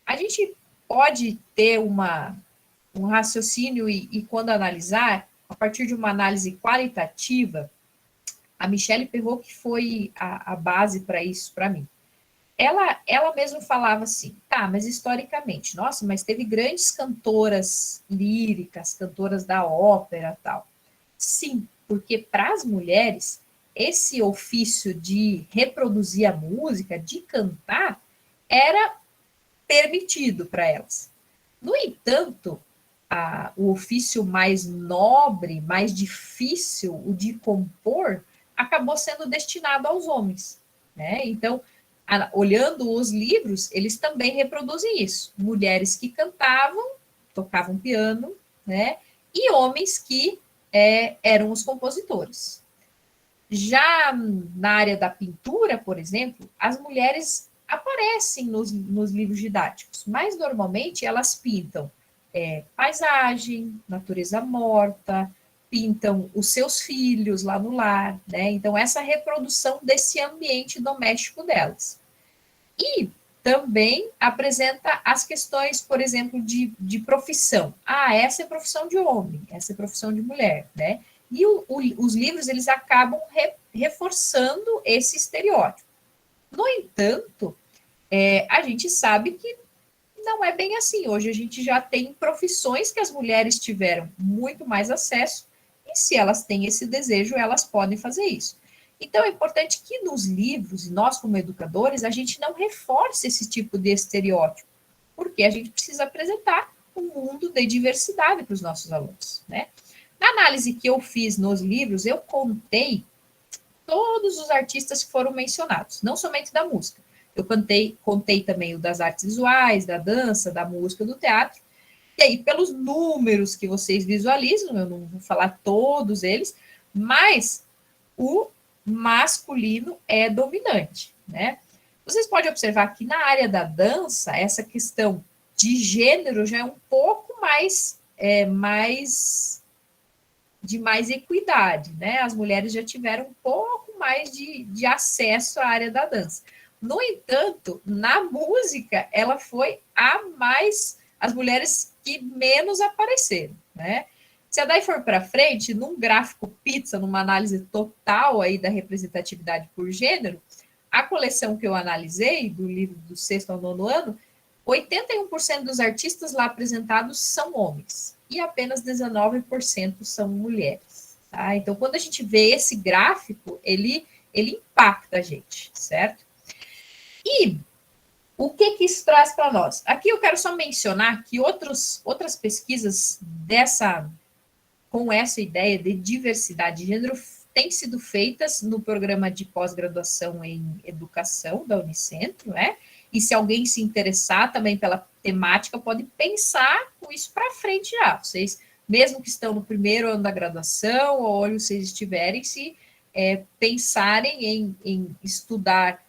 A gente pode ter um raciocínio e quando analisar, a partir de uma análise qualitativa, a Michelle Perrault que foi a base para isso, para mim. Ela mesma falava assim, tá, mas historicamente, nossa, mas teve grandes cantoras líricas, cantoras da ópera e tal. Sim, porque para as mulheres, esse ofício de reproduzir a música, de cantar, era permitido para elas. No entanto, o ofício mais nobre, mais difícil, o de compor, acabou sendo destinado aos homens, né? Então, olhando os livros, eles também reproduzem isso. Mulheres que cantavam, tocavam piano, né? E homens que eram os compositores. Já na área da pintura, por exemplo, as mulheres aparecem nos livros didáticos, mas normalmente elas pintam paisagem, natureza morta, pintam os seus filhos lá no lar, né? Então, essa reprodução desse ambiente doméstico delas. E também apresenta as questões, por exemplo, de profissão. Essa é profissão de homem, essa é profissão de mulher, né? E os livros, eles acabam reforçando esse estereótipo. No entanto, a gente sabe que não é bem assim. Hoje a gente já tem profissões que as mulheres tiveram muito mais acesso, e se elas têm esse desejo, elas podem fazer isso. Então, é importante que nos livros, e nós como educadores, a gente não reforce esse tipo de estereótipo, porque a gente precisa apresentar um mundo de diversidade para os nossos alunos, né? Na análise que eu fiz nos livros, eu contei todos os artistas que foram mencionados, não somente da música. Eu contei também o das artes visuais, da dança, da música, do teatro. E aí, pelos números que vocês visualizam, eu não vou falar todos eles, mas o masculino é dominante, né? Vocês podem observar que na área da dança, essa questão de gênero já é um pouco mais de mais equidade, né? As mulheres já tiveram um pouco mais de acesso à área da dança. No entanto, na música, ela foi as mulheres que menos apareceram, né? Se a Day for para frente, num gráfico pizza, numa análise total aí da representatividade por gênero, a coleção que eu analisei, do livro do 6º ao 9º ano, 81% dos artistas lá apresentados são homens e apenas 19% são mulheres. Tá? Então, quando a gente vê esse gráfico, ele impacta a gente, certo? E o que isso traz para nós? Aqui eu quero só mencionar que outras pesquisas com essa ideia de diversidade de gênero têm sido feitas no programa de pós-graduação em educação da Unicentro, né? E se alguém se interessar também pela temática, pode pensar com isso para frente já. Vocês, mesmo que estão no primeiro ano da graduação, ou onde vocês estiverem, se pensarem em estudar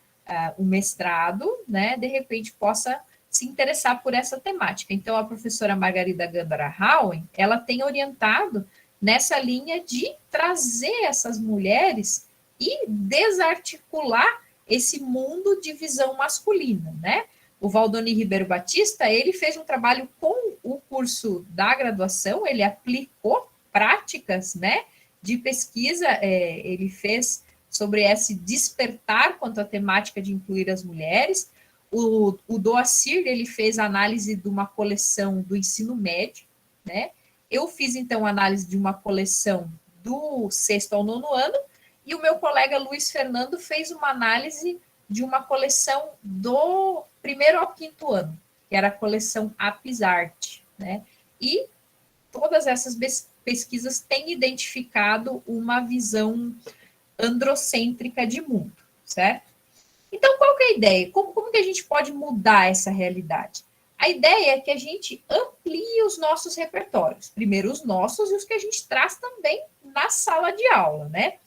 o mestrado, né? De repente possa se interessar por essa temática. Então, a professora Margarida Gandara Howen, ela tem orientado nessa linha de trazer essas mulheres e desarticular esse mundo de visão masculina, né? O Valdoni Ribeiro Batista, ele fez um trabalho com o curso da graduação, ele aplicou práticas, né, de pesquisa, ele fez sobre esse despertar quanto à temática de incluir as mulheres. O Doacir, ele fez análise de uma coleção do ensino médio, né? Eu fiz, então, análise de uma coleção do 6º ao 9º ano, e o meu colega Luiz Fernando fez uma análise de uma coleção do 1º ao 5º ano, que era a coleção Apisarte, né? E todas essas pesquisas têm identificado uma visão androcêntrica de mundo, certo? Então, qual que é a ideia? Como que a gente pode mudar essa realidade? A ideia é que a gente amplie os nossos repertórios. Primeiro os nossos e os que a gente traz também na sala de aula, né?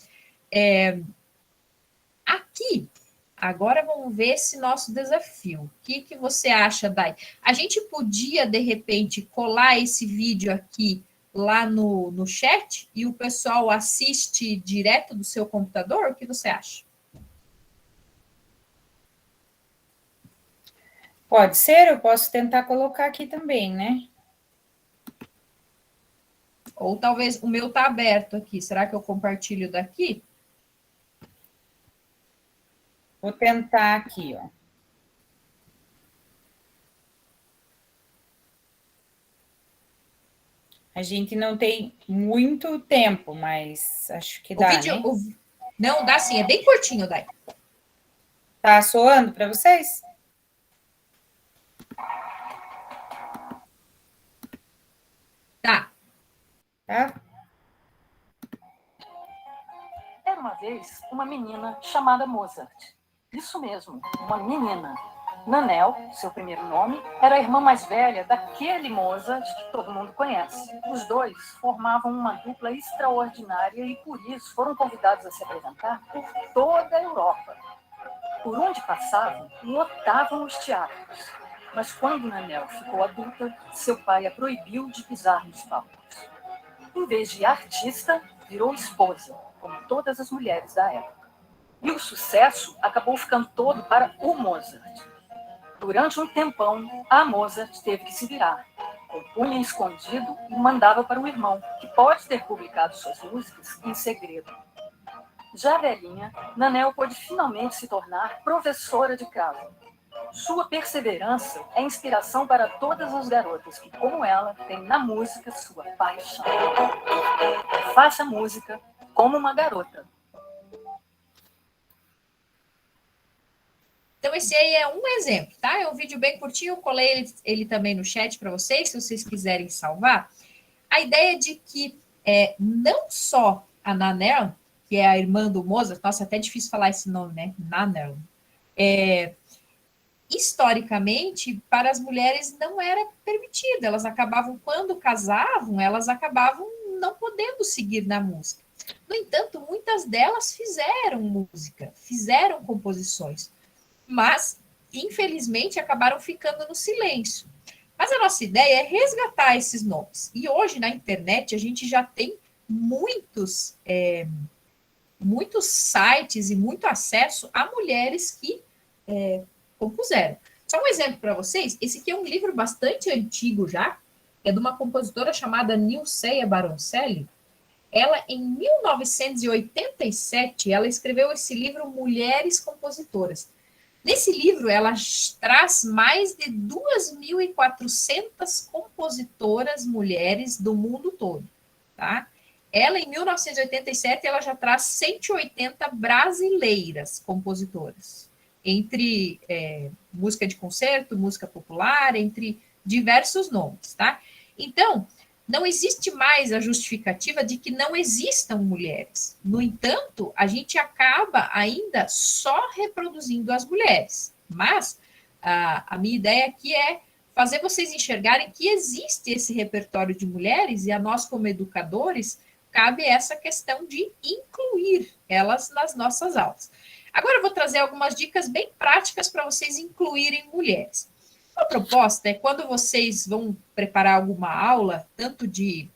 Aqui, agora vamos ver esse nosso desafio. O que você acha, Dai? A gente podia, de repente, colar esse vídeo aqui lá no chat e o pessoal assiste direto do seu computador? O que você acha? Pode ser, eu posso tentar colocar aqui também, né? Ou talvez o meu está aberto aqui. Será que eu compartilho daqui? Vou tentar aqui, ó. A gente não tem muito tempo, mas acho que dá, né? Não, dá sim, é bem curtinho, Dai. Tá soando para vocês? Tá. Era uma vez uma menina chamada Mozart. Isso mesmo, uma menina. Nanel, seu primeiro nome, era a irmã mais velha daquele Mozart que todo mundo conhece. Os dois formavam uma dupla extraordinária e, por isso, foram convidados a se apresentar por toda a Europa. Por onde passavam, lotavam os teatros. Mas quando Nanel ficou adulta, seu pai a proibiu de pisar nos palcos. Em vez de artista, virou esposa, como todas as mulheres da época. E o sucesso acabou ficando todo para o Mozart. Durante um tempão, a Mozart teve que se virar. Compunha escondido e mandava para o irmão, que pode ter publicado suas músicas em segredo. Já velhinha, Nanel pôde finalmente se tornar professora de casa. Sua perseverança é inspiração para todas as garotas que, como ela, têm na música sua paixão. Faça música como uma garota. Então, esse aí é um exemplo, tá? É um vídeo bem curtinho, eu colei ele também no chat para vocês, se vocês quiserem salvar. A ideia de que não só a Nanel, que é a irmã do Mozart, nossa, é até difícil falar esse nome, né? Nanel. Historicamente, para as mulheres não era permitido. Elas acabavam, quando casavam, elas acabavam não podendo seguir na música. No entanto, muitas delas fizeram música, fizeram composições, mas, infelizmente, acabaram ficando no silêncio. Mas a nossa ideia é resgatar esses nomes. E hoje, na internet, a gente já tem muitos sites e muito acesso a mulheres que compuseram. Só um exemplo para vocês, esse aqui é um livro bastante antigo já, é de uma compositora chamada Nilceia Baroncelli. Ela, em 1987, ela escreveu esse livro Mulheres Compositoras. Nesse livro, ela traz mais de 2.400 compositoras mulheres do mundo todo, tá? Ela, em 1987, ela já traz 180 brasileiras compositoras, entre música de concerto, música popular, entre diversos nomes, tá? Então, não existe mais a justificativa de que não existam mulheres. No entanto, a gente acaba ainda só reproduzindo as mulheres. Mas a minha ideia aqui é fazer vocês enxergarem que existe esse repertório de mulheres e a nós, como educadores, cabe essa questão de incluir elas nas nossas aulas. Agora eu vou trazer algumas dicas bem práticas para vocês incluírem mulheres. A proposta é quando vocês vão preparar alguma aula, tanto de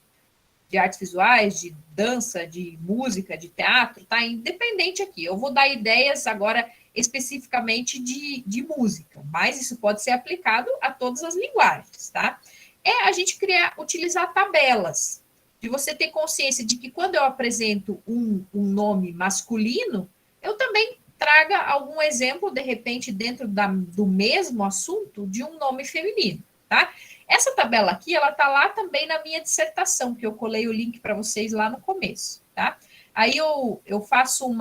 artes visuais, de dança, de música, de teatro, tá? Independente aqui. Eu vou dar ideias agora especificamente de música, mas isso pode ser aplicado a todas as linguagens, tá? É a gente utilizar tabelas, de você ter consciência de que quando eu apresento um nome masculino, eu também traga algum exemplo, de repente, dentro do mesmo assunto, de um nome feminino, tá? Essa tabela aqui, ela tá lá também na minha dissertação, que eu colei o link para vocês lá no começo, tá? Aí eu faço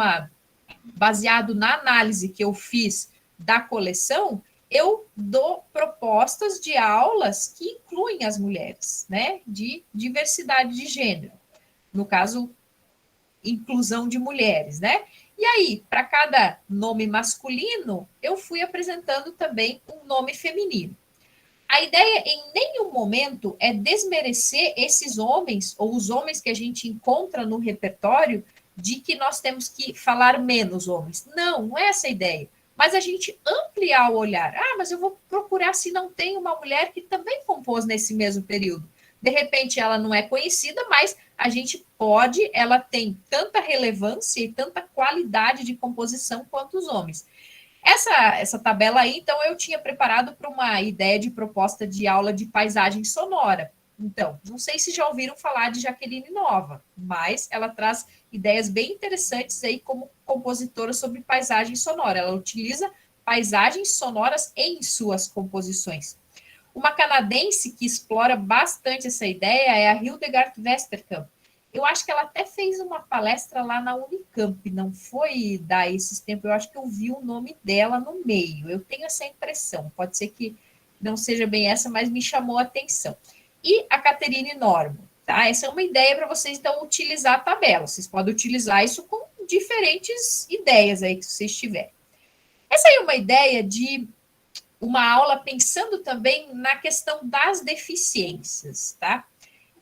baseado na análise que eu fiz da coleção, eu dou propostas de aulas que incluem as mulheres, né? De diversidade de gênero. No caso, inclusão de mulheres, né? E aí, para cada nome masculino, eu fui apresentando também um nome feminino. A ideia, em nenhum momento, é desmerecer esses homens, ou os homens que a gente encontra no repertório, de que nós temos que falar menos homens. Não, não é essa a ideia. Mas a gente ampliar o olhar. Ah, mas eu vou procurar se não tem uma mulher que também compôs nesse mesmo período. De repente, ela não é conhecida, mas a gente ela tem tanta relevância e tanta qualidade de composição quanto os homens. Essa tabela aí, então, eu tinha preparado para uma ideia de proposta de aula de paisagem sonora. Então, não sei se já ouviram falar de Jaqueline Nova, mas ela traz ideias bem interessantes aí como compositora sobre paisagem sonora. Ela utiliza paisagens sonoras em suas composições. Uma canadense que explora bastante essa ideia é a Hildegard Westerkamp. Eu acho que ela até fez uma palestra lá na Unicamp, não foi dar esses tempos, eu acho que eu vi o nome dela no meio, eu tenho essa impressão, pode ser que não seja bem essa, mas me chamou a atenção. E a Catherine Norman, tá? Essa é uma ideia para vocês, então, utilizar a tabela, vocês podem utilizar isso com diferentes ideias aí que vocês tiverem. Essa aí é uma ideia de uma aula pensando também na questão das deficiências, tá?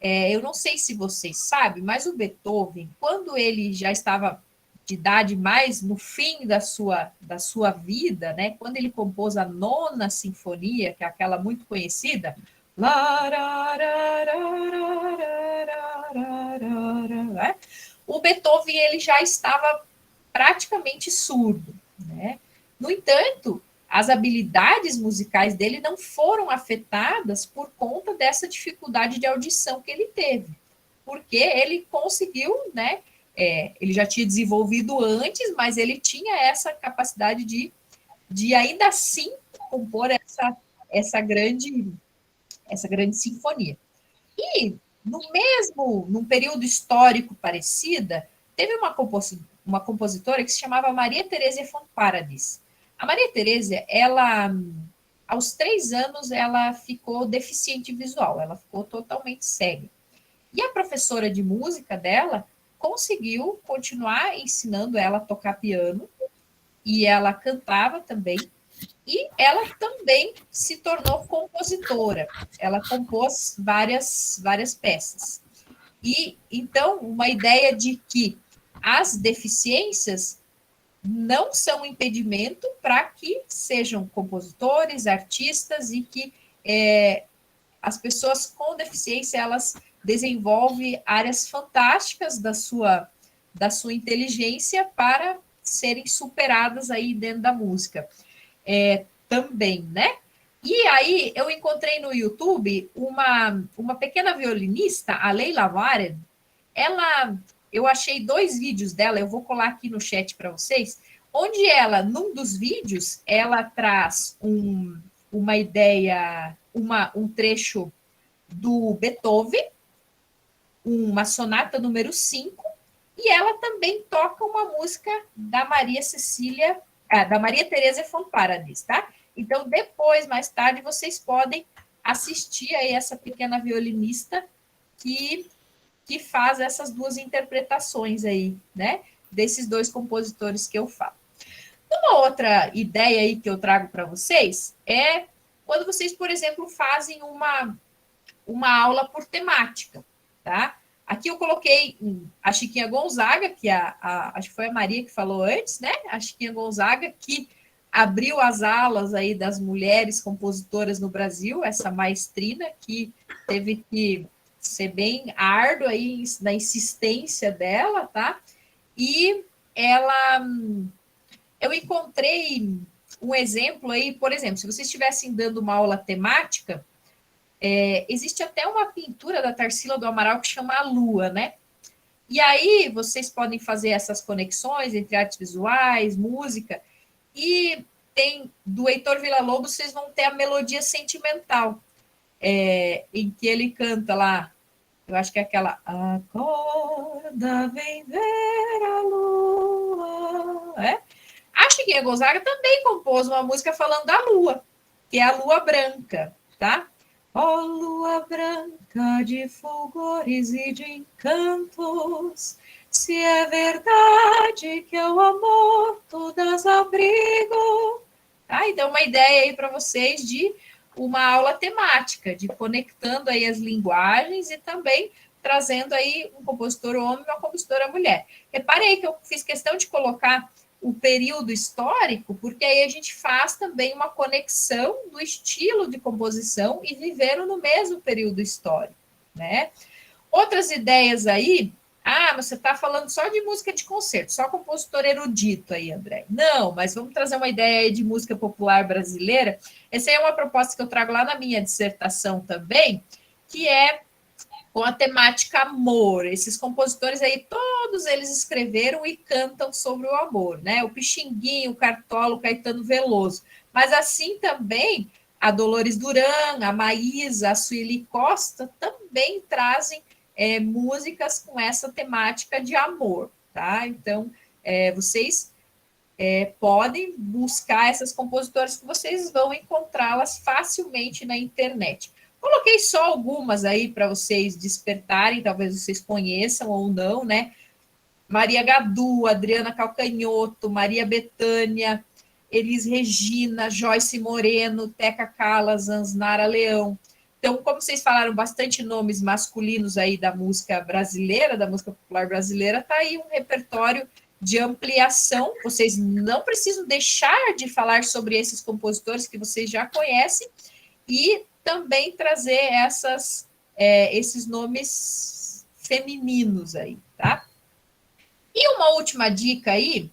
Eu não sei se vocês sabem, mas o Beethoven, quando ele já estava de idade mais no fim da sua vida, né, quando ele compôs a Nona Sinfonia, que é aquela muito conhecida, o Beethoven ele já estava praticamente surdo, né? No entanto, as habilidades musicais dele não foram afetadas por conta dessa dificuldade de audição que ele teve, porque ele conseguiu, né? Ele já tinha desenvolvido antes, mas ele tinha essa capacidade de ainda assim compor essa grande sinfonia. E num período histórico parecida, teve uma compositora que se chamava Maria Theresia von Paradis. A Maria Theresia, ela, aos 3 anos, ela ficou deficiente visual, ela ficou totalmente cega. E a professora de música dela conseguiu continuar ensinando ela a tocar piano, e ela cantava também, e ela também se tornou compositora. Ela compôs várias peças. E, então, uma ideia de que as deficiências não são um impedimento para que sejam compositores, artistas e que as pessoas com deficiência elas desenvolvem áreas fantásticas da sua inteligência para serem superadas aí dentro da música. Também, né? E aí eu encontrei no YouTube uma pequena violinista, a Leila Warren. Eu achei 2 vídeos dela, eu vou colar aqui no chat para vocês, onde ela, num dos vídeos, ela traz uma ideia, um trecho do Beethoven, uma sonata número 5, e ela também toca uma música da da Maria Teresa von Paradis, tá? Então, depois, mais tarde, vocês podem assistir aí essa pequena violinista que faz essas 2 interpretações aí, né? Desses 2 compositores que eu falo. Uma outra ideia aí que eu trago para vocês é quando vocês, por exemplo, fazem uma aula por temática, tá? Aqui eu coloquei a Chiquinha Gonzaga, que acho que foi a Maria que falou antes, né? A Chiquinha Gonzaga, que abriu as alas aí das mulheres compositoras no Brasil, essa maestrina que teve que ser bem árdua aí na insistência dela, tá? E eu encontrei um exemplo aí, por exemplo, se vocês estivessem dando uma aula temática, existe até uma pintura da Tarsila do Amaral que chama A Lua, né? E aí vocês podem fazer essas conexões entre artes visuais, música, e tem do Heitor Villa-Lobos, vocês vão ter a melodia sentimental, em que ele canta lá, eu acho que é aquela Acorda, vem ver a lua. A Chiquinha Gonzaga também compôs uma música falando da lua, que é a Lua Branca, tá? Ó lua branca de fulgores e de encantos, se é verdade que o amor todas abrigo. Tá? Então, uma ideia aí para vocês de uma aula temática, de conectando aí as linguagens e também trazendo aí um compositor homem e uma compositora mulher. Reparei que eu fiz questão de colocar o período histórico, porque aí a gente faz também uma conexão do estilo de composição e viveram no mesmo período histórico, né? Outras ideias aí, mas você está falando só de música de concerto, só compositor erudito aí, André. Não, mas vamos trazer uma ideia aí de música popular brasileira. Essa aí é uma proposta que eu trago lá na minha dissertação também, que é com a temática amor. Esses compositores aí, todos eles escreveram e cantam sobre o amor, né? O Pixinguinha, o Cartola, o Caetano Veloso. Mas assim também a Dolores Duran, a Maísa, a Sueli Costa também trazem músicas com essa temática de amor, tá? Então, vocês podem buscar essas compositoras que vocês vão encontrá-las facilmente na internet. Coloquei só algumas aí para vocês despertarem, talvez vocês conheçam ou não, né? Maria Gadu, Adriana Calcanhoto, Maria Bethânia, Elis Regina, Joyce Moreno, Teca Callas, Ansnara Leão. Então, como vocês falaram bastante nomes masculinos aí da música brasileira, da música popular brasileira, tá aí um repertório de ampliação. Vocês não precisam deixar de falar sobre esses compositores que vocês já conhecem e também trazer esses nomes femininos aí, tá? E uma última dica aí,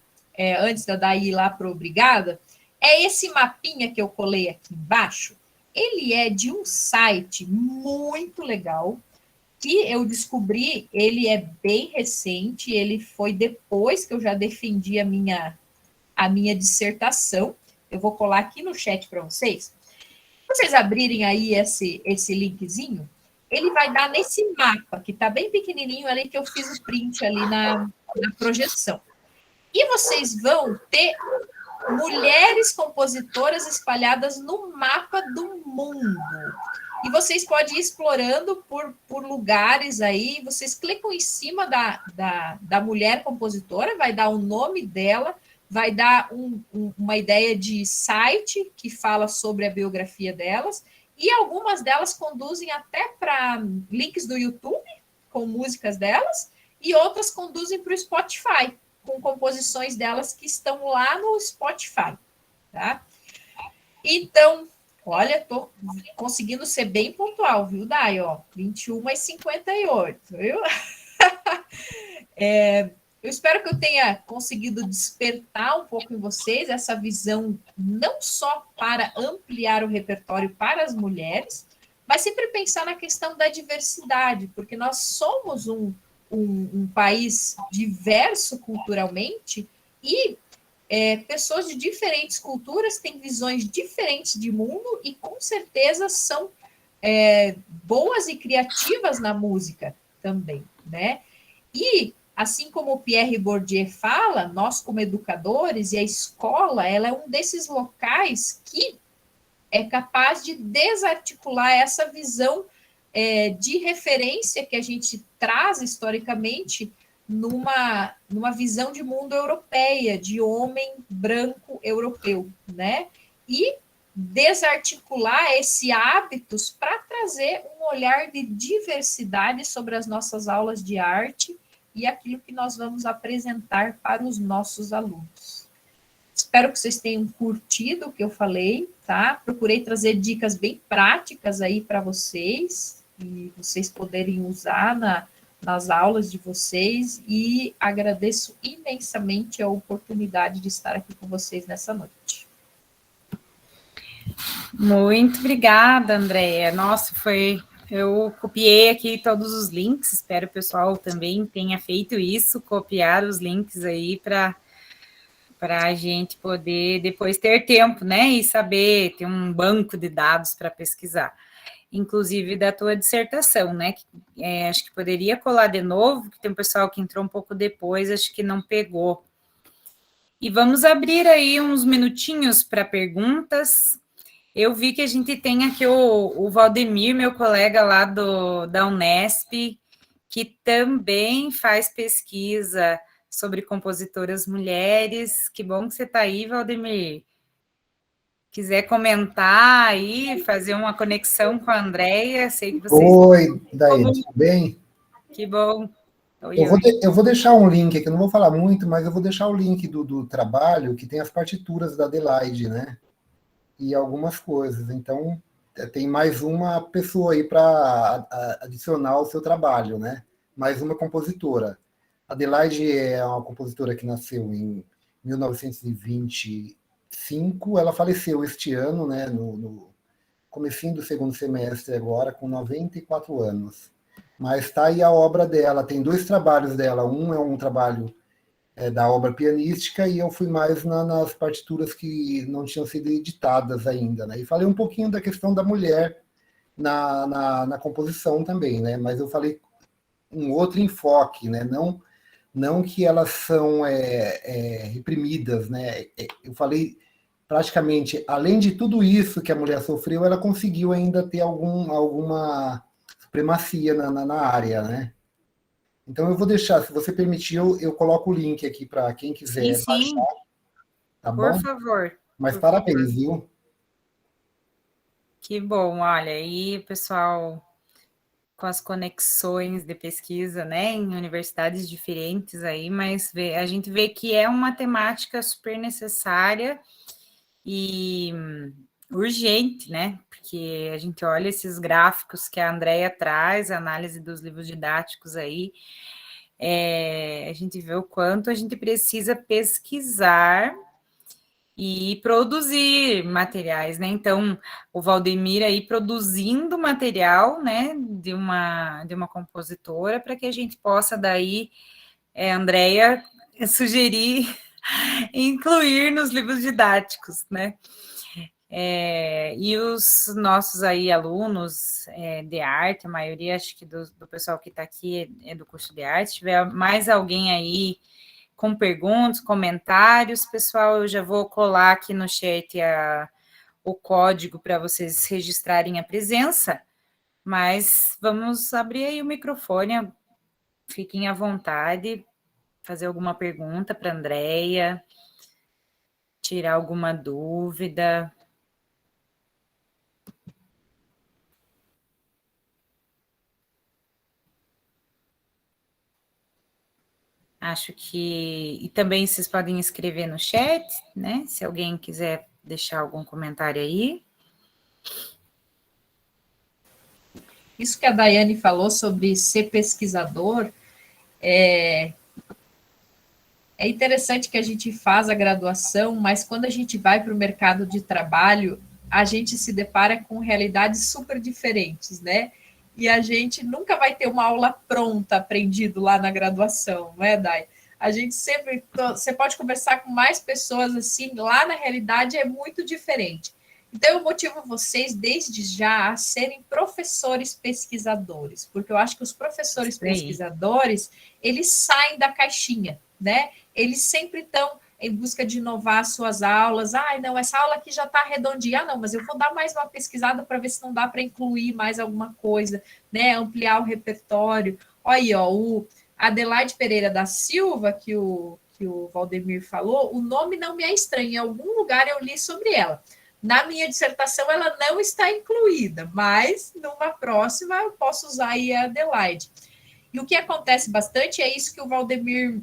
antes da Daí ir lá para Obrigada, é esse mapinha que eu colei aqui embaixo. Ele é de um site muito legal, que eu descobri, ele é bem recente, ele foi depois que eu já defendi a minha dissertação. Eu vou colar aqui no chat para vocês. Se vocês abrirem aí esse linkzinho, ele vai dar nesse mapa, que está bem pequenininho ali, que eu fiz o print ali na projeção. E vocês vão ter mulheres compositoras espalhadas no mapa do mundo. E vocês podem ir explorando por lugares aí, vocês clicam em cima da mulher compositora, vai dar o nome dela, vai dar uma ideia de site que fala sobre a biografia delas, e algumas delas conduzem até para links do YouTube, com músicas delas, e outras conduzem para o Spotify, com composições delas que estão lá no Spotify, tá? Então, olha, estou conseguindo ser bem pontual, viu, Dai? 21h58, viu? Eu espero que eu tenha conseguido despertar um pouco em vocês essa visão, não só para ampliar o repertório para as mulheres, mas sempre pensar na questão da diversidade, porque nós somos um país diverso culturalmente e pessoas de diferentes culturas têm visões diferentes de mundo e com certeza são boas e criativas na música também, né? E assim como o Pierre Bourdieu fala, nós como educadores e a escola, ela é um desses locais que é capaz de desarticular essa visão de referência que a gente traz historicamente numa visão de mundo europeia, de homem branco europeu, né? E desarticular esse hábitos para trazer um olhar de diversidade sobre as nossas aulas de arte e aquilo que nós vamos apresentar para os nossos alunos. Espero que vocês tenham curtido o que eu falei, tá? Procurei trazer dicas bem práticas aí para vocês e vocês poderem usar nas aulas de vocês e agradeço imensamente a oportunidade de estar aqui com vocês nessa noite. Muito obrigada, Andréia. Nossa, eu copiei aqui todos os links, espero que o pessoal também tenha feito isso, copiar os links aí para a gente poder depois ter tempo, né, e saber, ter um banco de dados para pesquisar. Inclusive da tua dissertação, né, acho que poderia colar de novo, que tem um pessoal que entrou um pouco depois, acho que não pegou. E vamos abrir aí uns minutinhos para perguntas. Eu vi que a gente tem aqui o Valdemir, meu colega lá da Unesp, que também faz pesquisa sobre compositoras mulheres. Que bom que você está aí, Valdemir. Quiser comentar aí, fazer uma conexão com a Andréia, sei que vocês... Oi, Daiane, tudo bem? Que bom. Oi, Eu vou deixar um link aqui, eu não vou falar muito, mas eu vou deixar o link do trabalho, que tem as partituras da Adelaide, né? E algumas coisas. Então, tem mais uma pessoa aí para adicionar ao seu trabalho, né? Mais uma compositora. Adelaide é uma compositora que nasceu em 1925, ela faleceu este ano, né? No comecinho do segundo semestre agora, com 94 anos. Mas está aí a obra dela, tem 2 trabalhos dela, um é um trabalho da obra pianística e eu fui mais nas partituras que não tinham sido editadas ainda, né? E falei um pouquinho da questão da mulher na composição também, né? Mas eu falei um outro enfoque, né? Não que elas são reprimidas, né? Eu falei praticamente, além de tudo isso que a mulher sofreu, ela conseguiu ainda ter alguma supremacia na área, né? Então eu vou deixar, se você permitir, eu coloco o link aqui para quem quiser sim. baixar, tá Por bom? favor. Mas parabéns, viu? Que bom, olha, aí, pessoal, com as conexões de pesquisa, né, em universidades diferentes aí, mas a gente vê que é uma temática super necessária e urgente, né, porque a gente olha esses gráficos que a Andréia traz, a análise dos livros didáticos aí, a gente vê o quanto a gente precisa pesquisar e produzir materiais, né? Então, o Valdemir aí produzindo material, né, de uma compositora, para que a gente possa daí, Andréia, sugerir incluir nos livros didáticos, né? E os nossos aí alunos de arte, a maioria, acho que do pessoal que está aqui é do curso de arte, se tiver mais alguém aí com perguntas, comentários, pessoal, eu já vou colar aqui no chat o código para vocês registrarem a presença, mas vamos abrir aí o microfone, fiquem à vontade, fazer alguma pergunta para a Andréia, tirar alguma dúvida. Acho que... E também vocês podem escrever no chat, né? Se alguém quiser deixar algum comentário aí. Isso que a Daiane falou sobre ser pesquisador, É interessante que a gente faz a graduação, mas quando a gente vai para o mercado de trabalho, a gente se depara com realidades super diferentes, né? E a gente nunca vai ter uma aula pronta, aprendido lá na graduação, não é, Dai? A gente sempre, você pode conversar com mais pessoas assim, lá na realidade é muito diferente. Então, eu motivo vocês, desde já, a serem professores pesquisadores, porque eu acho que os professores pesquisadores, eles saem da caixinha, né? Eles sempre estão em busca de inovar suas aulas. Ah, não, essa aula aqui já está redondinha. Ah, não, mas eu vou dar mais uma pesquisada para ver se não dá para incluir mais alguma coisa, né? Ampliar o repertório. Olha aí, ó, o Adelaide Pereira da Silva, que o Valdemir falou, o nome não me é estranho, em algum lugar eu li sobre ela. Na minha dissertação, ela não está incluída, mas numa próxima eu posso usar aí a Adelaide. E o que acontece bastante é isso que o Valdemir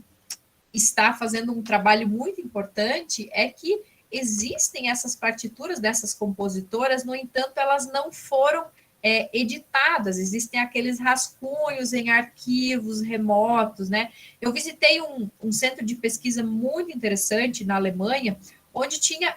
está fazendo um trabalho muito importante, é que existem essas partituras dessas compositoras, no entanto, elas não foram editadas, existem aqueles rascunhos em arquivos remotos, né? Eu visitei um centro de pesquisa muito interessante na Alemanha, onde tinha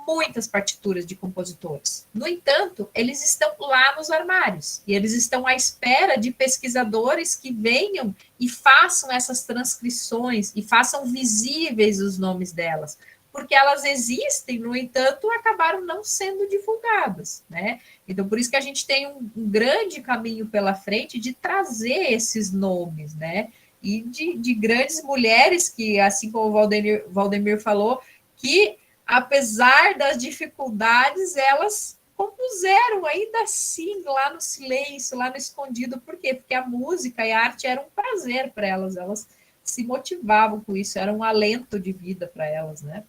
muitas partituras de compositores. No entanto, eles estão lá nos armários e eles estão à espera de pesquisadores que venham e façam essas transcrições e façam visíveis os nomes delas, porque elas existem, no entanto, acabaram não sendo divulgadas, né? Então, por isso que a gente tem um grande caminho pela frente de trazer esses nomes, né? E de grandes mulheres que, assim como o Valdemir falou, que apesar das dificuldades, elas compuseram ainda assim, lá no silêncio, lá no escondido. Por quê? Porque a música e a arte eram um prazer para elas, elas se motivavam com isso, era um alento de vida para elas, né?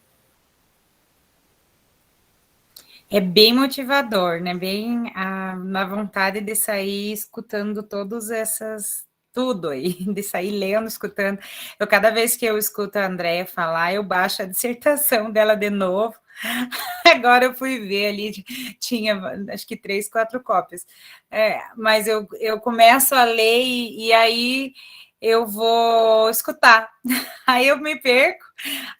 É bem motivador, né? Bem na vontade de sair escutando todas essas... tudo aí, de sair lendo, escutando. Cada vez que eu escuto a Andréia falar, eu baixo a dissertação dela de novo. Agora eu fui ver ali, tinha acho que 3, 4 cópias. Mas eu começo a ler e aí eu vou escutar. Aí eu me perco,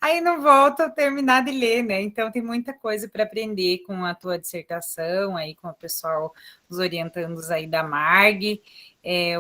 aí não volto a terminar de ler, né? Então tem muita coisa para aprender com a tua dissertação, aí com o pessoal, os orientandos aí da MARG,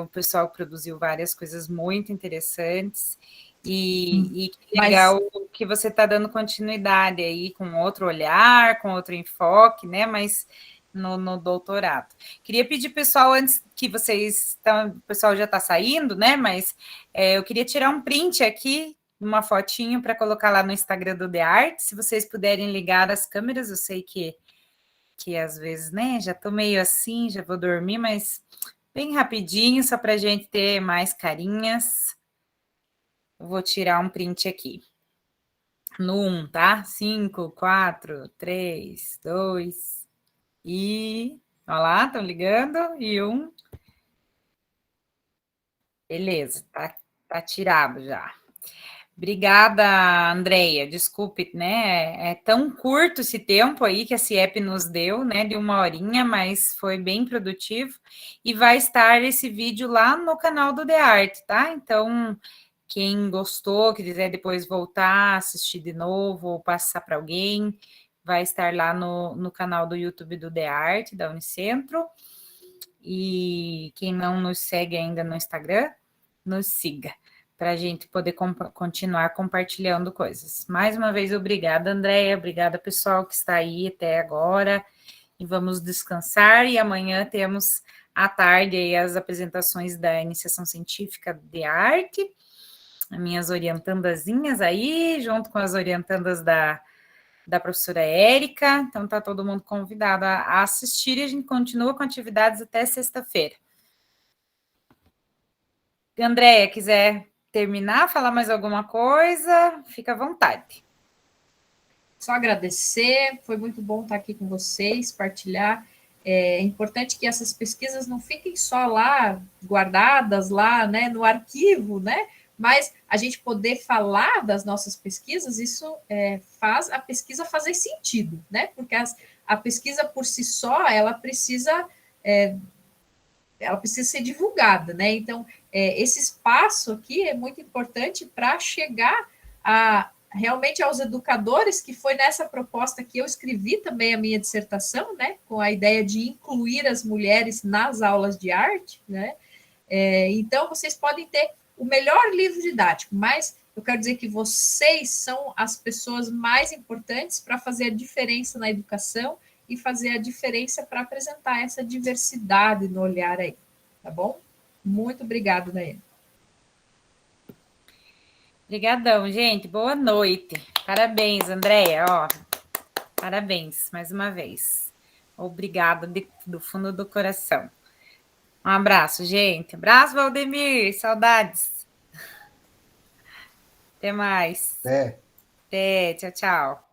o pessoal produziu várias coisas muito interessantes. E que legal que você está dando continuidade aí com outro olhar, com outro enfoque, né? Mas no doutorado. Queria pedir, pessoal, antes que vocês estão, o pessoal já está saindo, né? Mas eu queria tirar um print aqui, uma fotinho para colocar lá no Instagram do The Art. Se vocês puderem ligar as câmeras, eu sei que às vezes, né? Já estou meio assim, já vou dormir, mas bem rapidinho, só para a gente ter mais carinhas. Vou tirar um print aqui. No 1, tá? 5, 4, 3, 2 e... Olha lá, estão ligando. E 1. Beleza, tá tirado já. Obrigada, Andréia. Desculpe, né? É tão curto esse tempo aí que a CIEP nos deu, né? De 1 horinha, mas foi bem produtivo. E vai estar esse vídeo lá no canal do The Art, tá? Então, quem gostou, quiser depois voltar, assistir de novo ou passar para alguém, vai estar lá no canal do YouTube do The Art, da Unicentro. E quem não nos segue ainda no Instagram, nos siga, para a gente poder continuar compartilhando coisas. Mais uma vez, obrigada, Andréia, obrigada, pessoal, que está aí até agora, e vamos descansar, e amanhã temos à tarde aí as apresentações da iniciação científica de arte, as minhas orientandazinhas aí, junto com as orientandas da professora Érica, então tá todo mundo convidado a assistir, e a gente continua com atividades até sexta-feira. Andréia, quiser terminar, falar mais alguma coisa, fica à vontade. Só agradecer, foi muito bom estar aqui com vocês, partilhar. É importante que essas pesquisas não fiquem só lá, guardadas lá, né, no arquivo, né, mas a gente poder falar das nossas pesquisas, isso faz a pesquisa fazer sentido, né, porque a pesquisa por si só, ela precisa ser divulgada, né, então esse espaço aqui é muito importante para chegar realmente aos educadores, que foi nessa proposta que eu escrevi também a minha dissertação, né, com a ideia de incluir as mulheres nas aulas de arte, né? Então, vocês podem ter o melhor livro didático, mas eu quero dizer que vocês são as pessoas mais importantes para fazer a diferença na educação e fazer a diferença para apresentar essa diversidade no olhar aí, tá bom? Muito obrigada, Nayane. Obrigadão, gente. Boa noite. Parabéns, Andréia. Ó, parabéns mais uma vez. Obrigada do fundo do coração. Um abraço, gente. Abraço, Valdemir. Saudades. Até mais. É. Até. Tchau, tchau.